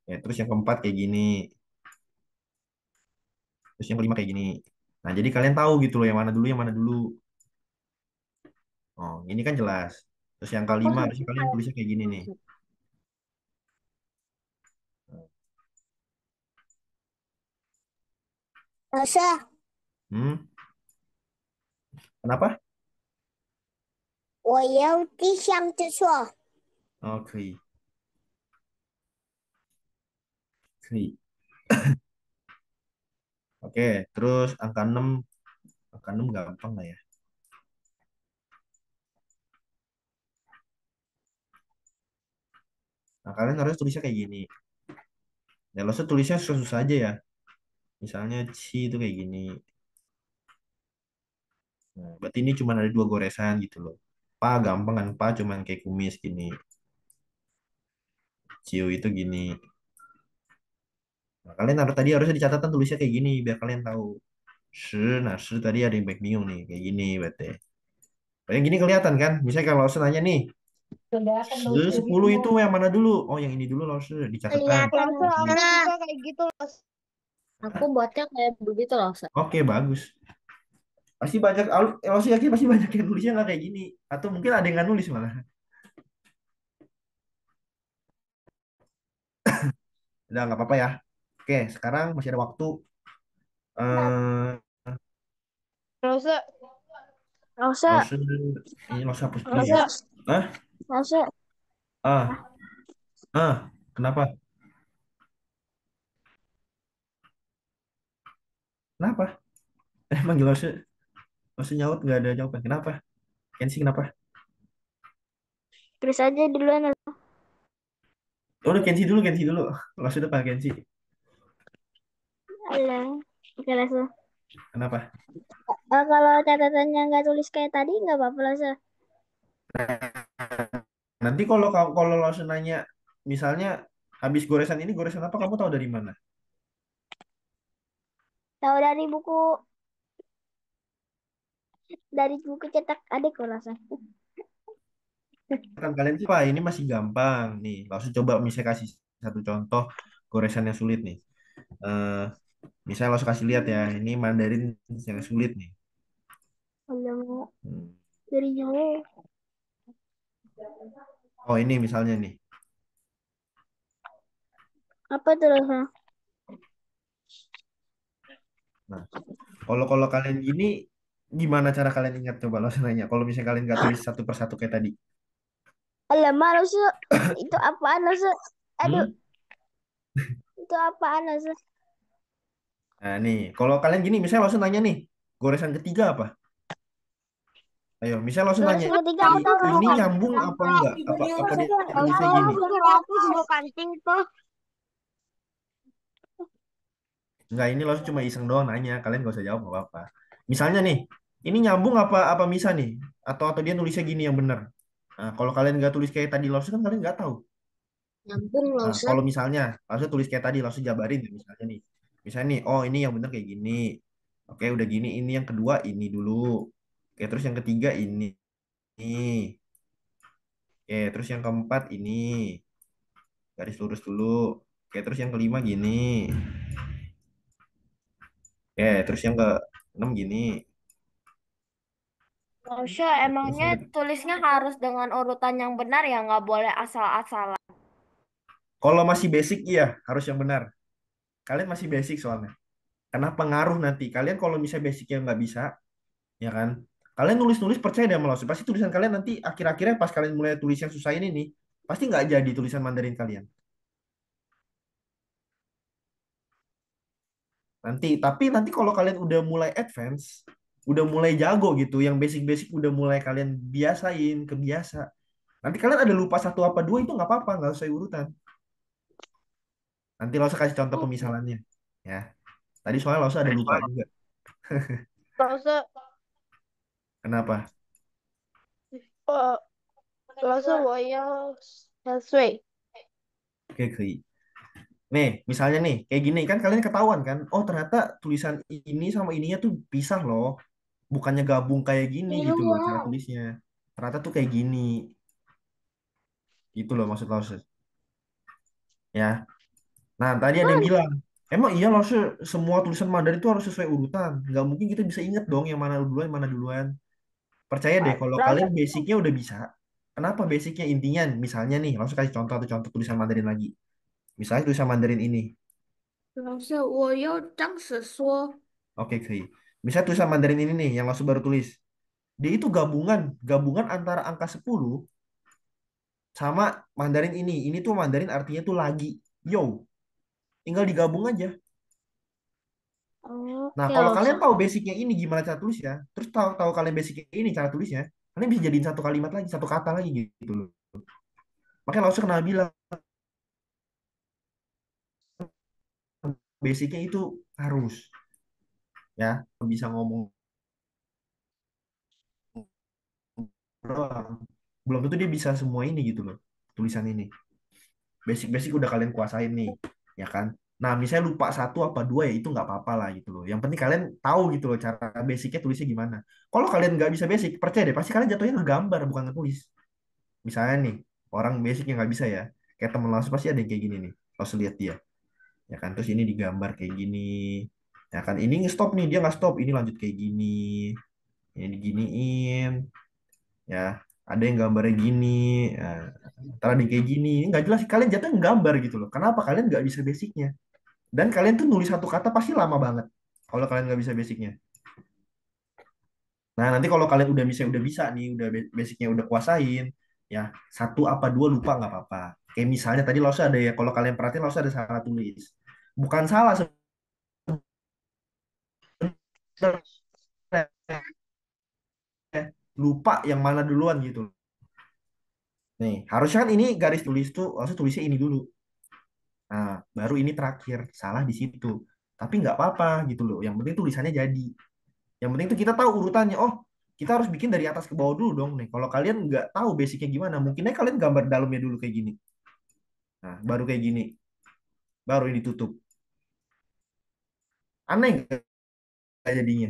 Ya, terus yang keempat kayak gini. Terus yang kelima kayak gini. Nah, jadi kalian tahu gitu loh yang mana dulu, yang mana dulu. Oh, ini kan jelas. Terus yang kelima harusnya kalian tulisnya kayak gini nih. Lause. Hmm, Kenapa? 我要地上之错。Oh, 可以. Oke, terus angka 6 gampang lah ya. Nah, kalian harus tulisnya kayak gini. Ya, lo tulisnya susah-susah aja ya. Misalnya C itu kayak gini. Nah, berarti ini cuma ada dua goresan gitu loh. Pa gampang kan, pa cuman kayak kumis gini. Ciu itu gini. Nah, kalian harus tadi harusnya di catatan tulisnya kayak gini biar kalian tahu. Shi, nah shi tadi ada yang baik bingung nih, kayak gini berarti. Kayak gini kelihatan kan? Misalnya kalau Lause nanya nih, shi 10 itu yang mana dulu? Oh, yang ini dulu Lause, di catatan. Kelihatan. Aku Ini. juga kayak gitu loh. Aku buatnya kayak begitu loh. Oke, bagus. Pasti banyak, Lause yakin pasti banyak yang nulisnya nggak kayak gini. Atau mungkin ada yang nggak nulis malah. Udah, nggak apa-apa ya. Oke, sekarang masih ada waktu. Eh, Terus, Nggak usah, Lause, ini Lause hapus dulu nggak ya. usah, Hah? nggak usah. Ah, kenapa? Kenapa? Manggil Lause, Lause nyaut nggak ada jawaban. Kenapa? Kensi kenapa? Tulis aja duluan. Oh, udah Kensi dulu, Kensi dulu. Lause udah pakai Kensi. Alah, oke lah. Kenapa? Kalau catatannya nggak tulis kayak tadi nggak apa-apa lah. Nanti kalau Lause nanya, misalnya habis goresan ini goresan apa? Kamu tahu dari mana? Tahu dari buku cetak adik kok rasa. Kan kalian tuh, Pak, ini masih gampang nih. Lause coba misalnya kasih satu contoh goresan yang sulit nih. Eh, Misalnya Lause kasih lihat ya, ini Mandarin yang sulit nih. Kalau Hmm. dari jauh. Oh, ini misalnya nih. Apa tuh rasa? Nah, kalau kalian gini, gimana cara kalian ingat coba Lause nanya? Kalau misalnya kalian nggak tulis satu persatu kayak tadi. Alamak, Lause. Itu apaan, Lause? Aduh, Hmm? itu apaan, Lause? Nah, nih, kalau kalian gini, misalnya Lause nanya nih, goresan ketiga apa? Ayo, misalnya langsung nanya, Goresan ketiga aku tahu ini bukan. nyambung apa enggak? Apa dia tulisnya gini? aku mau kancing tuh. Enggak, ini langsung cuma iseng doang nanya. Kalian gak usah jawab, nggak apa-apa. Misalnya nih, ini nyambung apa bisa nih? Atau dia nulisnya gini yang benar? Nah, kalau kalian nggak tulis kayak tadi langsung kan kalian nggak tahu. Nyambung, Nah, Lause. kalau misalnya langsung tulis kayak tadi, langsung jabarin ya, misalnya nih. Misalnya nih, oh ini yang benar kayak gini. Oke, udah gini, ini yang kedua ini dulu. Oke, terus yang ketiga ini. Oke, terus yang keempat ini. Garis lurus dulu. Oke, terus yang kelima gini. Oke, terus yang ke enam gini. Lause, Terus emangnya yang ke... tulisnya harus dengan urutan yang benar ya, nggak boleh asal-asalan. Kalau masih basic, iya, harus yang benar. Kalian masih basic soalnya. Karena pengaruh nanti. Kalian kalau misalnya basicnya nggak bisa, ya kan? Kalian nulis-nulis percaya deh sama Lause. Pasti tulisan kalian nanti akhir-akhirnya pas kalian mulai tulis yang susah ini nih, pasti nggak jadi tulisan Mandarin kalian. Tapi nanti kalau kalian udah mulai advance, udah mulai jago gitu, yang basic-basic udah mulai kalian biasain, kebiasa. Nanti kalian ada lupa satu apa dua itu nggak apa-apa, nggak usah urutan. Nanti Lause kasih contoh pemisalannya. Ya, tadi soalnya Lause ada lupa juga. Terus, Kenapa? 我是我要3岁。Oke, nih, misalnya nih, kayak gini kan kalian ketahuan kan? Oh, ternyata tulisan ini sama ininya tuh pisah loh. Bukannya gabung kayak gini gitu loh cara tulisnya. Ternyata tuh kayak gini. Gitu loh maksud Lause. Ya. Nah, tadi ada yang bilang, emang iya Lause semua tulisan Mandarin itu harus sesuai urutan. Nggak mungkin kita bisa ingat dong yang mana duluan, mana duluan. Percaya deh, kalau Terus, kalian basicnya udah bisa. Kenapa basicnya intinya? Misalnya nih, langsung kasih contoh atau contoh tulisan Mandarin lagi. Misalnya tulisan Mandarin ini. 老师，我要张婶说，Oke, Misalnya tulisan Mandarin ini nih, yang langsung baru tulis. Dia itu gabungan antara angka 10 sama Mandarin ini. Ini tuh Mandarin artinya tuh lagi. Yo, tinggal digabung aja. Nah, Oke, kalau Lause. kalian tahu basicnya ini gimana cara tulisnya, terus tahu kalian basicnya ini cara tulisnya, kalian bisa jadiin satu kalimat lagi, satu kata lagi gitu loh. Makanya langsung kenal bilang basicnya itu harus ya bisa ngomong doang. Belum tentu dia bisa semua ini gitu loh tulisan ini. Basic-basic udah kalian kuasain nih, ya kan? Nah, misalnya lupa satu apa dua ya itu nggak apa-apa lah gitu loh. Yang penting kalian tahu gitu loh cara basicnya tulisnya gimana. Kalau kalian nggak bisa basic, percaya deh pasti kalian jatuhnya ngegambar bukan ngetulis. Misalnya nih orang basic yang nggak bisa ya, kayak temen langsung pasti ada yang kayak gini nih. Langsung lihat dia, ya kan. Terus ini digambar kayak gini, ya kan. Ini nge-stop nih dia nggak stop, ini lanjut kayak gini, ini diginiin, ya. Ada yang gambarnya gini, ya. Ntar ada yang kayak gini, ini nggak jelas. Kalian jatuhnya ngegambar gitu loh. Kenapa kalian nggak bisa basicnya? Dan kalian tuh nulis satu kata pasti lama banget kalau kalian nggak bisa basicnya. Nah, nanti kalau kalian udah bisa nih, udah basicnya udah kuasain, ya satu apa dua lupa nggak apa-apa. Kayak misalnya tadi Lause ada ya, kalau kalian perhatiin Lause ada salah tulis. Bukan salah sebenarnya, lupa yang mana duluan gitu. Nih, harusnya kan ini garis tulis tuh, Lause tulisnya ini dulu. Nah, baru ini terakhir, salah di situ. Tapi nggak apa-apa gitu loh. Yang penting tulisannya jadi. Yang penting tuh kita tahu urutannya. Oh, kita harus bikin dari atas ke bawah dulu dong nih. Kalau kalian nggak tahu basicnya gimana, mungkinnya kalian gambar dalamnya dulu kayak gini. Nah, baru kayak gini. Baru ini tutup. Aneh nggak jadinya?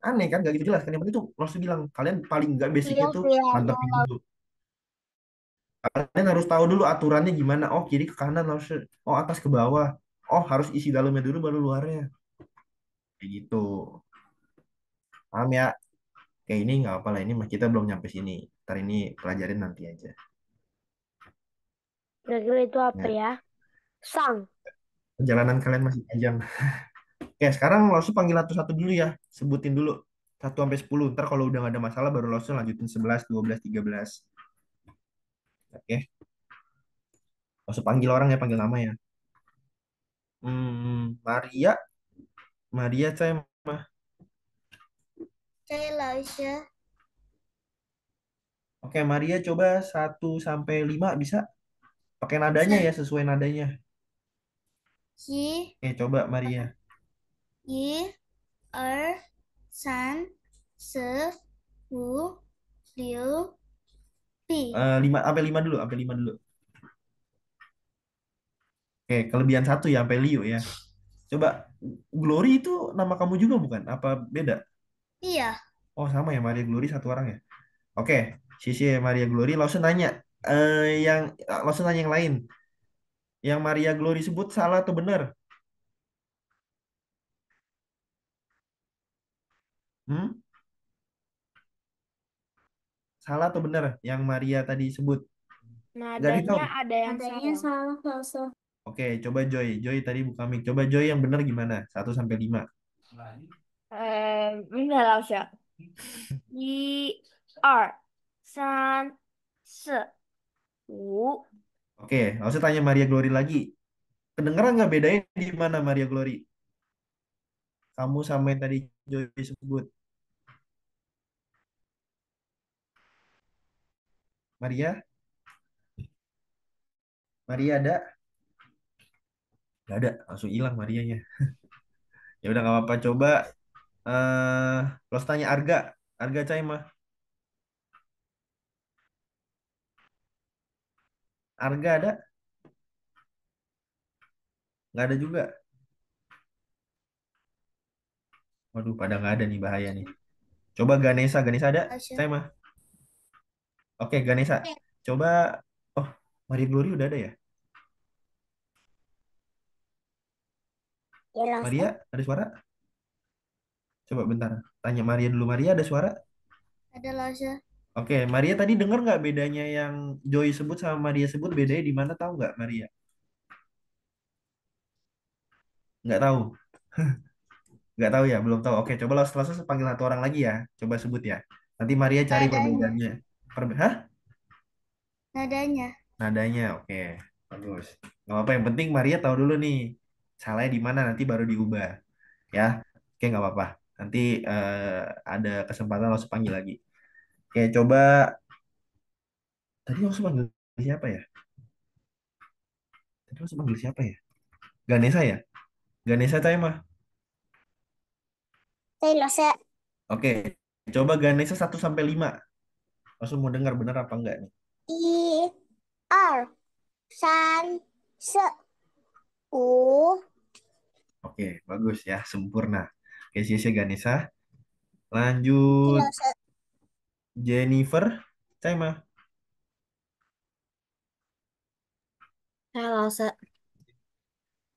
Aneh kan? Gak gitu jelas kan? Yang penting tuh langsung bilang, kalian paling nggak Iya basicnya tuh sih ada. mantepin dulu. Kalian harus tahu dulu aturannya gimana. Oh, kiri ke kanan harus. Oh, atas ke bawah. Oh, harus isi dalamnya dulu baru luarnya. Kayak gitu. Paham ya? Kayak ini nggak apa lah. Ini mah kita belum nyampe sini. Ntar ini pelajarin nanti aja. Kira-kira itu apa Ya. ya? Sang. Perjalanan kalian masih panjang. Oke, sekarang langsung panggil satu-satu dulu ya. Sebutin dulu. 1 sampai 10. Ntar kalau udah gak ada masalah baru langsung lanjutin 11, 12, 13. Oke. Langsung panggil orang ya, panggil nama ya. Maria. Maria saya mah. Saya Lausya. Oke, Maria coba 1 sampai 5 bisa? Pakai nadanya ya, sesuai nadanya. Yi, Oke, coba Maria. Yi, Er, San, Se, Wu, Liu, Pi. 5 sampai 5 dulu, sampai 5 dulu. Oke, kelebihan 1 ya, sampai Liu ya. Coba, Glory itu nama kamu juga bukan? Apa beda? Iya. Oh, sama ya, Maria Glory satu orang ya. Oke, sisi Maria Glory langsung nanya yang langsung nanya yang lain. Yang Maria Glory sebut salah atau benar? Hmm? Salah atau benar yang Maria tadi sebut? Nggak Nadanya tahu. ada yang Nadanya salah. salah, Lause. Oke, coba Joy. Joy tadi buka mic. Coba Joy yang benar gimana? 1 sampai 5. Enggak lah, Usha. I, R, san, se, wu. Oke, langsung tanya Maria Glory lagi. Kedengeran nggak bedanya di mana Maria Glory? Kamu sama yang tadi Joy sebut. Maria? Maria ada? Nggak ada. Langsung hilang Marianya. Ya udah nggak apa-apa. Coba lo tanya Arga. Arga Cai mah. Arga ada? Nggak ada juga. Waduh, pada nggak ada nih bahaya nih. Coba Ganesha. Ganesha ada? Lausya. Saya mah. Oke, Ganesha. Coba. Oh, Maria Glory udah ada ya? Ya Lausya. Maria, ada suara? Coba bentar. Tanya Maria dulu. Maria ada suara? Ada Lausya. Oke, Maria tadi dengar nggak bedanya yang Joy sebut sama Maria sebut bedanya di mana tahu nggak Maria? Nggak tahu. Nggak tahu ya, belum tahu. Oke, coba langsung panggil satu orang lagi ya. Coba sebut ya. Nanti Maria cari Nadanya. perbedaannya. Hah? Nadanya. Nadanya, oke. Bagus. Nggak apa-apa, yang penting Maria tahu dulu nih. Salahnya di mana, nanti baru diubah. Ya, oke nggak apa-apa. Nanti ada kesempatan langsung panggil lagi. Oke, coba. Tadi langsung panggil siapa ya? Tadi langsung panggil siapa ya? Ganesha ya? Ganesha saya mah. Saya Lausya. Oke, coba Ganesha 1 sampai 5. Langsung mau dengar bener apa enggak nih? I, R, San, Se, U. Oke, bagus ya, sempurna. Oke, sisi Ganesha. Lanjut Lause. Jennifer. Saya mah. Saya lause.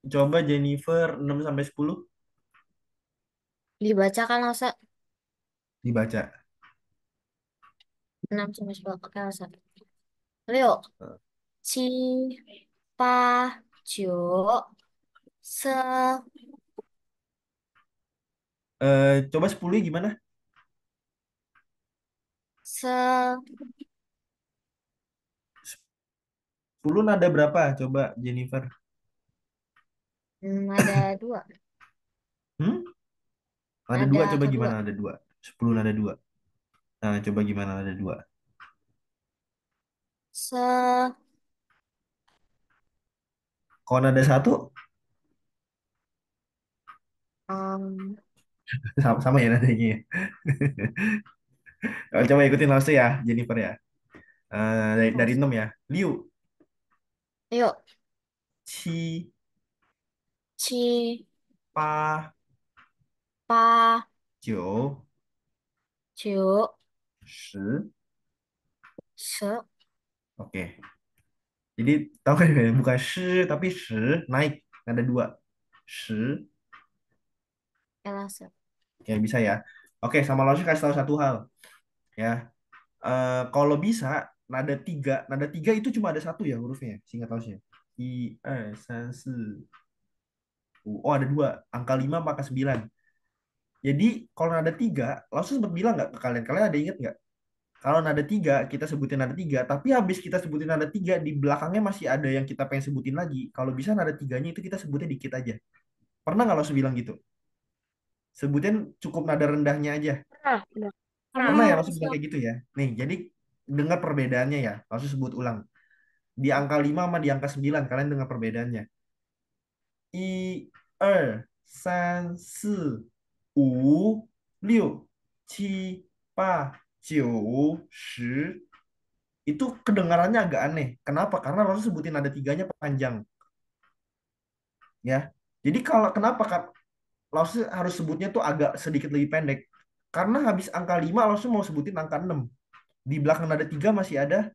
Coba Jennifer 6 sampai 10 Dibaca kan lause. dibaca. 6 sampai 10. Oke, lause. Leo. Ci, pa, jo, se, Coba 10 gimana? se, 10 nada berapa? Coba Jennifer. ada 2. Hmm? Nada 2 Ada coba kedua. gimana nada 2? 10 nada 2. Nah, coba gimana nada 2? Se, Kalau nada 1 um, sama, sama ya nadanya ya. Coba ikutin langsung ya Jennifer ya. Dari 6 ya. Liu, yuk. Ci, Ci, Pa, pa, Jo, jo, Shi. se, Oke. Jadi tahu kan ya, bukan shi tapi shi naik nada 2. Shi. elase. Oke, bisa ya. Oke, sama langsung kasih tahu satu hal ya. Kalau bisa nada tiga itu cuma ada satu ya hurufnya, singkat lausnya. I, san, si, u. Oh, ada dua, angka 5 sama angka 9. Jadi kalau nada tiga, langsung sempat bilang nggak ke kalian? Kalian ada ingat nggak? Kalau nada tiga, kita sebutin nada tiga, tapi habis kita sebutin nada tiga, di belakangnya masih ada yang kita pengen sebutin lagi. Kalau bisa nada tiganya itu kita sebutnya dikit aja. Pernah nggak langsung bilang gitu? Sebutin cukup nada rendahnya aja. Nah, nah. Pernah ya langsung bilang kayak gitu ya? Nih, jadi dengar perbedaannya ya. Langsung sebut ulang. Di angka 5 sama di angka 9 kalian dengar perbedaannya. I, er, san, si, u, liu, qi, pa, jiu, shi. Itu kedengarannya agak aneh. Kenapa? Karena langsung sebutin ada tiganya panjang. Ya. Jadi kalau kenapa Kak? Langsung harus sebutnya tuh agak sedikit lebih pendek. Karena habis angka 5 langsung mau sebutin angka 6. Di belakang ada 3 masih ada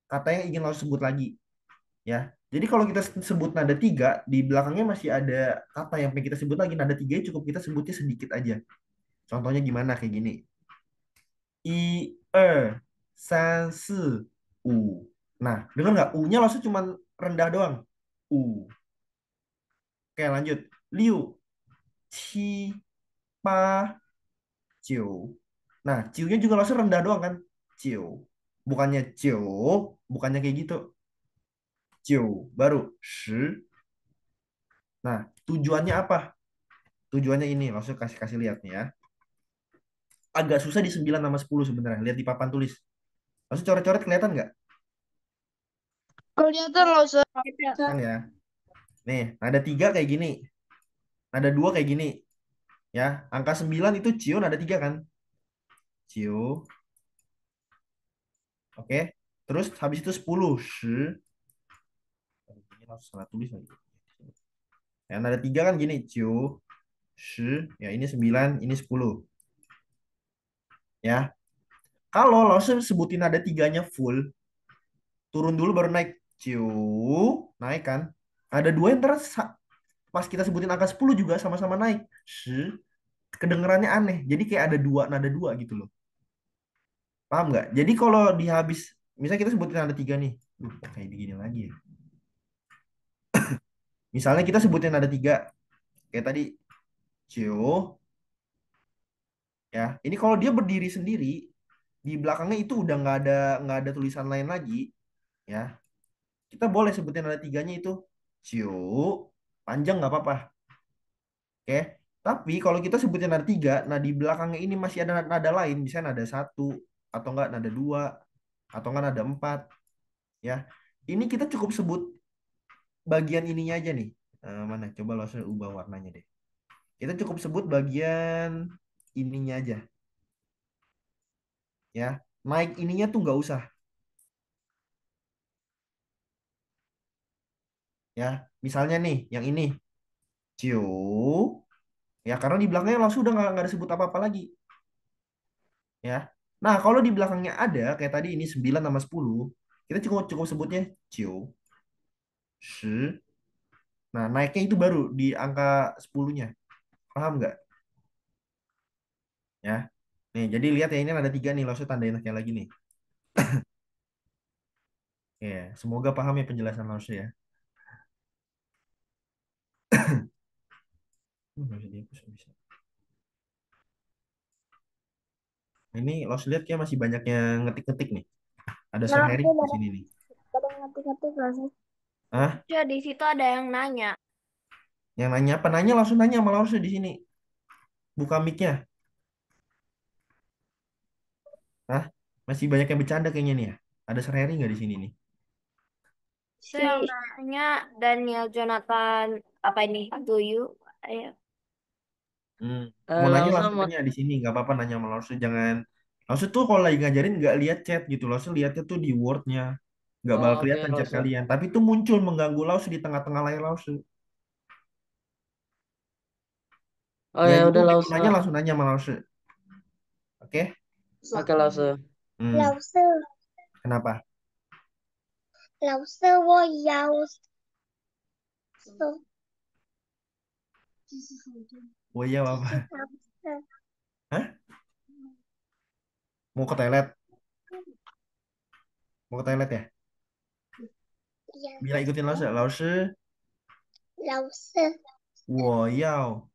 kata yang ingin langsung sebut lagi. Ya. Jadi kalau kita sebut nada 3, di belakangnya masih ada kata yang pengen kita sebut lagi. Nada 3 cukup kita sebutnya sedikit aja. Contohnya gimana? Kayak gini. I, er, san, si, u. Nah, dengar nggak? U-nya langsung cuma rendah doang. U. Oke, lanjut. Liu, qi, pa, jiu. Nah, ciunya juga langsung rendah doang kan? Ciu. Bukannya ciu, bukannya kayak gitu. Ciu. Baru shi. Nah, tujuannya apa? Tujuannya ini, langsung kasih kasih lihat nih ya. Agak susah di 9 sama 10 sebenarnya. Lihat di papan tulis. Langsung coret-coret kelihatan nggak? Kelihatan loh, Sir. Kan ya. Nih, nada 3 kayak gini. Nada 2 kayak gini. Ya, angka 9 itu ciu nada 3 kan? Ciu. Oke. Terus habis itu 10. Shi. Ini langsung salah tulis lagi. Ya, nada 3 kan gini. Ciu. Shi. Ya, ini 9, ini 10. Ya. Kalau langsung sebutin nada tiganya full, turun dulu baru naik. Ciu. Naik kan? Ada dua yang terus pas kita sebutin angka 10 juga sama-sama naik. Shi. Kedengerannya aneh. Jadi kayak ada dua nada dua gitu loh. Paham nggak? Jadi kalau di habis, misalnya kita sebutin nada 3 nih. Kok kayak begini lagi ya. Misalnya kita sebutin nada 3. Kayak tadi. Ciu. Ya. Ini kalau dia berdiri sendiri, di belakangnya itu udah nggak ada tulisan lain lagi. Ya. Kita boleh sebutin nada tiganya itu. Ciu. Panjang nggak apa-apa. Oke. Tapi kalau kita sebutin nada 3, nah di belakangnya ini masih ada nada lain, misalnya nada 1, atau enggak nada 2, atau enggak nada 4. Ya. Ini kita cukup sebut bagian ininya aja nih. Mana? Coba langsung ubah warnanya deh. Kita cukup sebut bagian ininya aja. Ya. Naik ininya tuh nggak usah. Ya, misalnya nih, yang ini. Ciu. Ya, karena di belakangnya langsung udah nggak ada sebut apa-apa lagi. Ya. Nah, kalau di belakangnya ada, kayak tadi ini 9 sama 10, kita cukup cukup sebutnya ciu, shi. Nah, naiknya itu baru di angka 10-nya. Paham nggak? Ya. Nih, jadi lihat ya, ini ada 3 nih, langsung tanda enaknya lagi nih. Ya, semoga paham ya penjelasan langsung ya. Nggak bisa dihapus, nggak bisa. Ini langsung lihat kayak masih banyak yang ngetik-ngetik nih. Ada Nah, Sir aku Harry di udah sini nih. pada ngetik-ngetik lah sih. Ah, Ya, di situ ada yang nanya. yang nanya apa? Nanya langsung nanya malah harusnya di sini. Buka mic-nya. Hah? Masih banyak yang bercanda kayaknya nih ya. Ada Sir Harry nggak di sini nih? Itu yang nanya Daniel Jonathan apa ini? Do you? Ayo. Hmm. Mau nanya Langsung langsung mau nanya di sini, nggak apa-apa nanya sama langsung jangan. Langsung tuh kalau lagi ngajarin nggak lihat chat gitu, langsung lihatnya tuh di Word-nya, nggak bakal oke kelihatan chat langsung. kalian. Tapi itu muncul mengganggu langsung di tengah-tengah layar langsung. Oh Ya ya jadi udah mau langsung. langsung nanya sama langsung. Oke? Oke langsung. Hmm. 老师， Kenapa? 老师，我要手 Oh iya 谢谢 apa? 老师， Hah? Mau ke toilet? Mau ke toilet ya? 呀， Bilang ikutin langsung. Langsung, 老师，我要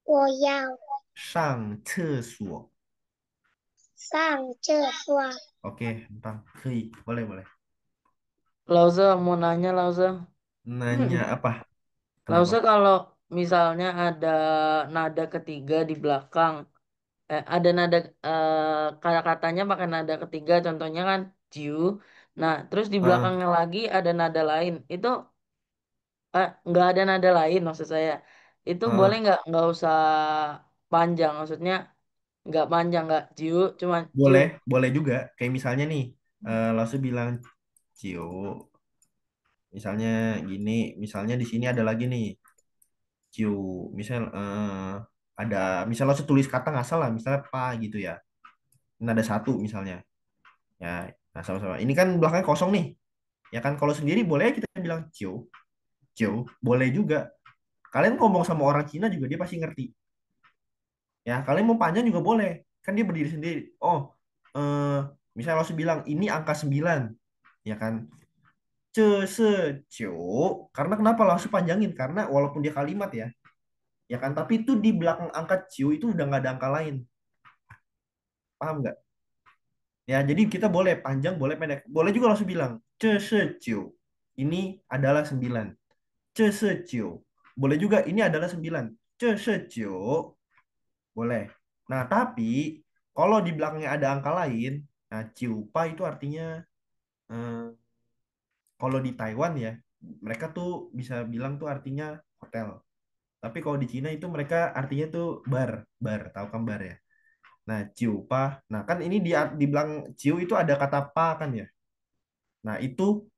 我要上厕所. 上厕所。 Oke, tentang. Hei, boleh boleh. Langsung mau nanya langsung. Nanya apa? Kenapa? Langsung kalau misalnya ada nada ketiga di belakang, ada nada kata-katanya pakai nada ketiga, contohnya kan ciu. Nah, terus di Ah, belakangnya lagi ada nada lain. Itu nggak ada nada lain maksud saya. Itu boleh ah. nggak usah panjang, maksudnya nggak panjang nggak ciu, cuma ciu. Boleh, boleh juga. Kayak misalnya nih, langsung bilang Cio. Misalnya gini, misalnya di sini ada lagi nih, Cio. Misal ada, misal langsung tulis kata nggak salah, misalnya pa gitu ya. Ini ada satu misalnya. Ya, nah sama-sama. Ini kan belakangnya kosong nih. Ya kan kalau sendiri boleh kita bilang Cio, Cio. Boleh juga. Kalian ngomong sama orang Cina juga dia pasti ngerti. Ya, kalian mau panjang juga boleh. Kan dia berdiri sendiri. Oh, eh misalnya langsung bilang ini angka 9, ya kan? Ce se cio. Karena kenapa langsung panjangin? Karena walaupun dia kalimat ya kan? Tapi itu di belakang angka cio itu udah nggak ada angka lain. Paham nggak? Ya, jadi kita boleh panjang, boleh pendek. Boleh juga langsung bilang ce se cio. Ini adalah 9. Ce se cio. Boleh juga ini adalah 9. Ce se cio. Boleh. Nah, tapi kalau di belakangnya ada angka lain, nah ciupa itu artinya eh, kalau di Taiwan ya, mereka tuh bisa bilang tuh artinya hotel. Tapi kalau di Cina itu mereka artinya tuh bar, bar, tahu kan bar ya. Nah, ciupa. Nah, kan ini di belakang ciu itu ada kata pa kan ya. Nah, itu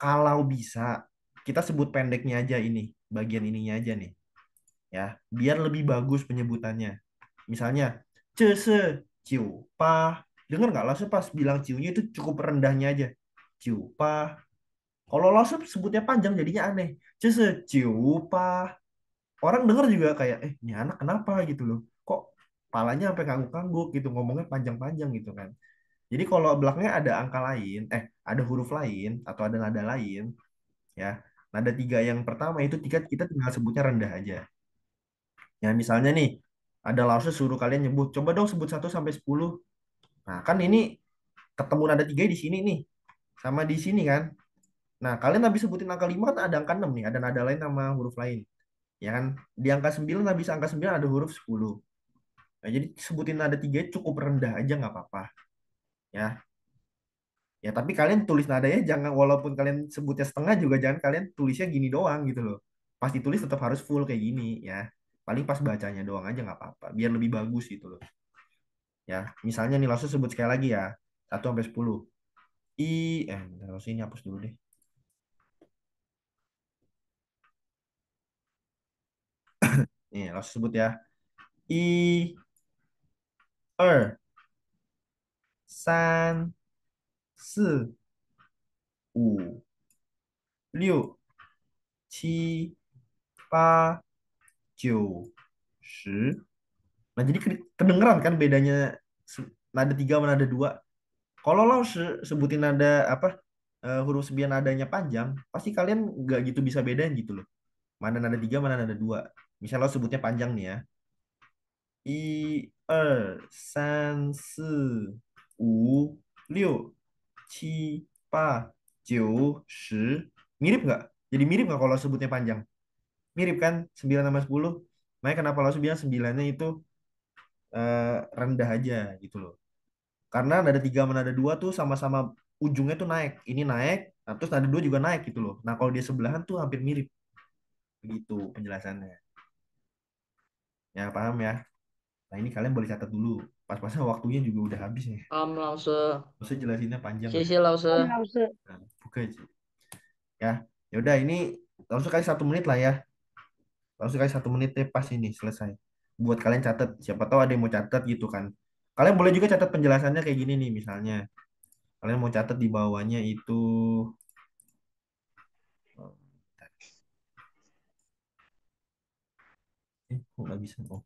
kalau bisa kita sebut pendeknya aja ini, bagian ininya aja nih, ya, biar lebih bagus penyebutannya. Misalnya, cese, ciu, pa. Dengar nggak langsung pas bilang ciunya itu cukup rendahnya aja. Ciu, pa. Kalau langsung sebutnya panjang jadinya aneh. Cese, ciu, pa. Orang dengar juga kayak, ini anak kenapa gitu loh. Kok palanya sampai ngangguk-ngangguk gitu, ngomongnya panjang-panjang gitu kan. Jadi kalau belakangnya ada angka lain, ada huruf lain atau ada nada lain, ya. Nada tiga yang pertama itu kita tinggal sebutnya rendah aja. Ya misalnya nih, ada lause suruh kalian nyebut, coba dong sebut 1 sampai 10. Nah kan ini ketemu nada tiga di sini nih, sama di sini kan. Nah kalian habis sebutin angka 5 kan ada angka 6 nih, ada nada lain sama huruf lain. Ya kan, di angka 9 habis angka 9 ada huruf 10. Nah jadi sebutin nada tiga cukup rendah aja nggak apa-apa. Ya, ya tapi kalian tulis nadanya jangan, walaupun kalian sebutnya setengah juga jangan kalian tulisnya gini doang gitu loh. Pas ditulis tetap harus full kayak gini ya. Paling pas bacanya doang aja nggak apa-apa, biar lebih bagus gitu loh. Ya, misalnya nih langsung sebut sekali lagi ya. 1 sampai 10. Bentar, langsung ini hapus dulu deh. Nih, langsung sebut ya. 一、二、三、四、五、六、七、八、九、十. Nah, jadi kedengeran kan bedanya nada tiga sama nada dua. Kalau lo sebutin nada apa huruf sebian nadanya panjang, pasti kalian nggak gitu bisa bedain gitu loh. Mana nada tiga, mana nada dua. Misal lo sebutnya panjang nih ya. 一二三四五六七八九十. Mirip nggak? Jadi mirip nggak kalau sebutnya panjang? Mirip kan? 9 sama 10. Makanya kenapa lo bilang 9-nya itu rendah aja gitu loh. Karena nada tiga sama nada dua tuh sama-sama ujungnya tuh naik. Ini naik, nah, terus nada dua juga naik gitu loh. Nah kalau dia sebelahan tuh hampir mirip. Begitu penjelasannya. Ya paham ya? Nah ini kalian boleh catat dulu. Pas-pasnya waktunya juga udah habis nih. Lause. Maksudnya jelasinnya panjang. Sisi lause. Nah, buka aja. Ya, yaudah ini langsung kali 1 menit lah ya. Langsung kali 1 menit deh pas ini selesai. Buat kalian catat. Siapa tahu ada yang mau catat gitu kan. Kalian boleh juga catat penjelasannya kayak gini nih misalnya. Kalian mau catat di bawahnya itu. Kok nggak bisa? Oh.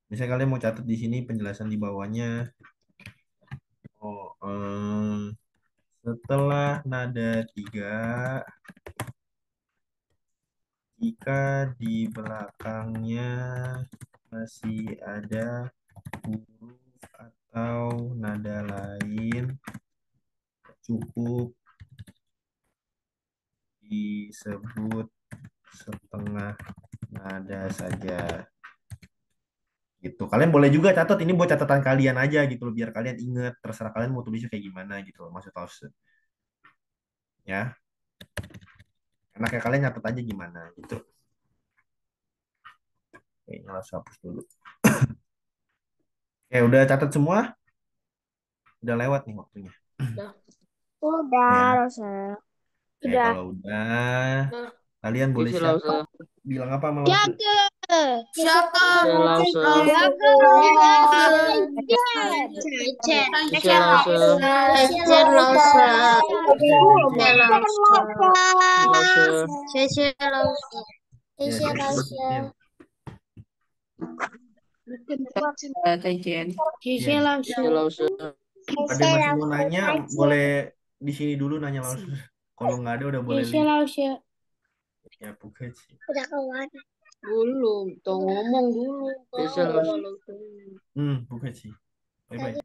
Misalnya kalian mau catat di sini penjelasan di bawahnya. Oh, setelah nada tiga, jika di belakangnya masih ada huruf atau nada lain, cukup disebut setengah nada saja. Gitu. Kalian boleh juga catat ini buat catatan kalian aja gitu loh, biar kalian inget. Terserah kalian mau tulisnya kayak gimana gitu loh, maksud Lause. Ya. Enaknya kalian catat aja gimana gitu. Kayaknya langsung hapus dulu. Oke, udah catat semua? Udah lewat nih waktunya. Udah, Ya. Rosa. Oke, Udah. kalau udah, kalian boleh Sisi siap lause. bilang apa sama Lause? Sisi lause. Sisi lause. Sisi lause. Ya, Taijian. Sisi lause. ada yang masih mau nanya, boleh di sini dulu nanya Lause. Kalau nggak ada udah boleh leave. Ya, bukan sih. Udah keluar. Belum, tuh ngomong dulu. Sisi lause. Bukan sih. Bye-bye.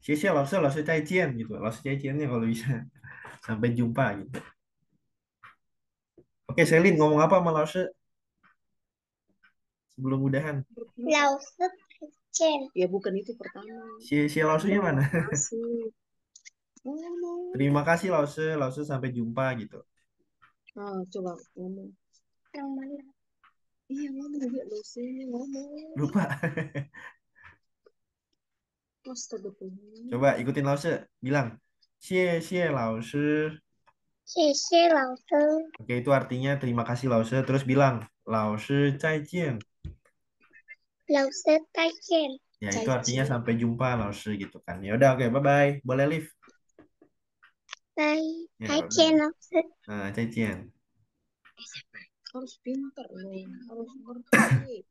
Sia Lause, Lause Caijian gitu. Lause Caijiannya kalau bisa. Sampai jumpa gitu. Oke, Selin ngomong apa sama Lause? Sebelum udahan. Lause Chen. Ya bukan itu pertama. Sia Lause-nya mana? Masih. Ngomong. Terima kasih Lause. Lause sampai jumpa gitu. Coba ngomong. Yang mana? Iya ngomong dia dosennya ngomong. Lupa. Astaga. Coba ikutin Lause. Bilang. Xie Lause. Xie Lause. Oke, itu artinya terima kasih Lause. Terus bilang. Lause Zaijian. Lause Taichen. Ya, itu artinya sampai jumpa Lause gitu kan. Ya udah, oke, bye-bye. Boleh leave. Bye. Ya, Taichen bye-bye. Lause. Nah, Zaijian. Harus pintar loh. Harus ngerti.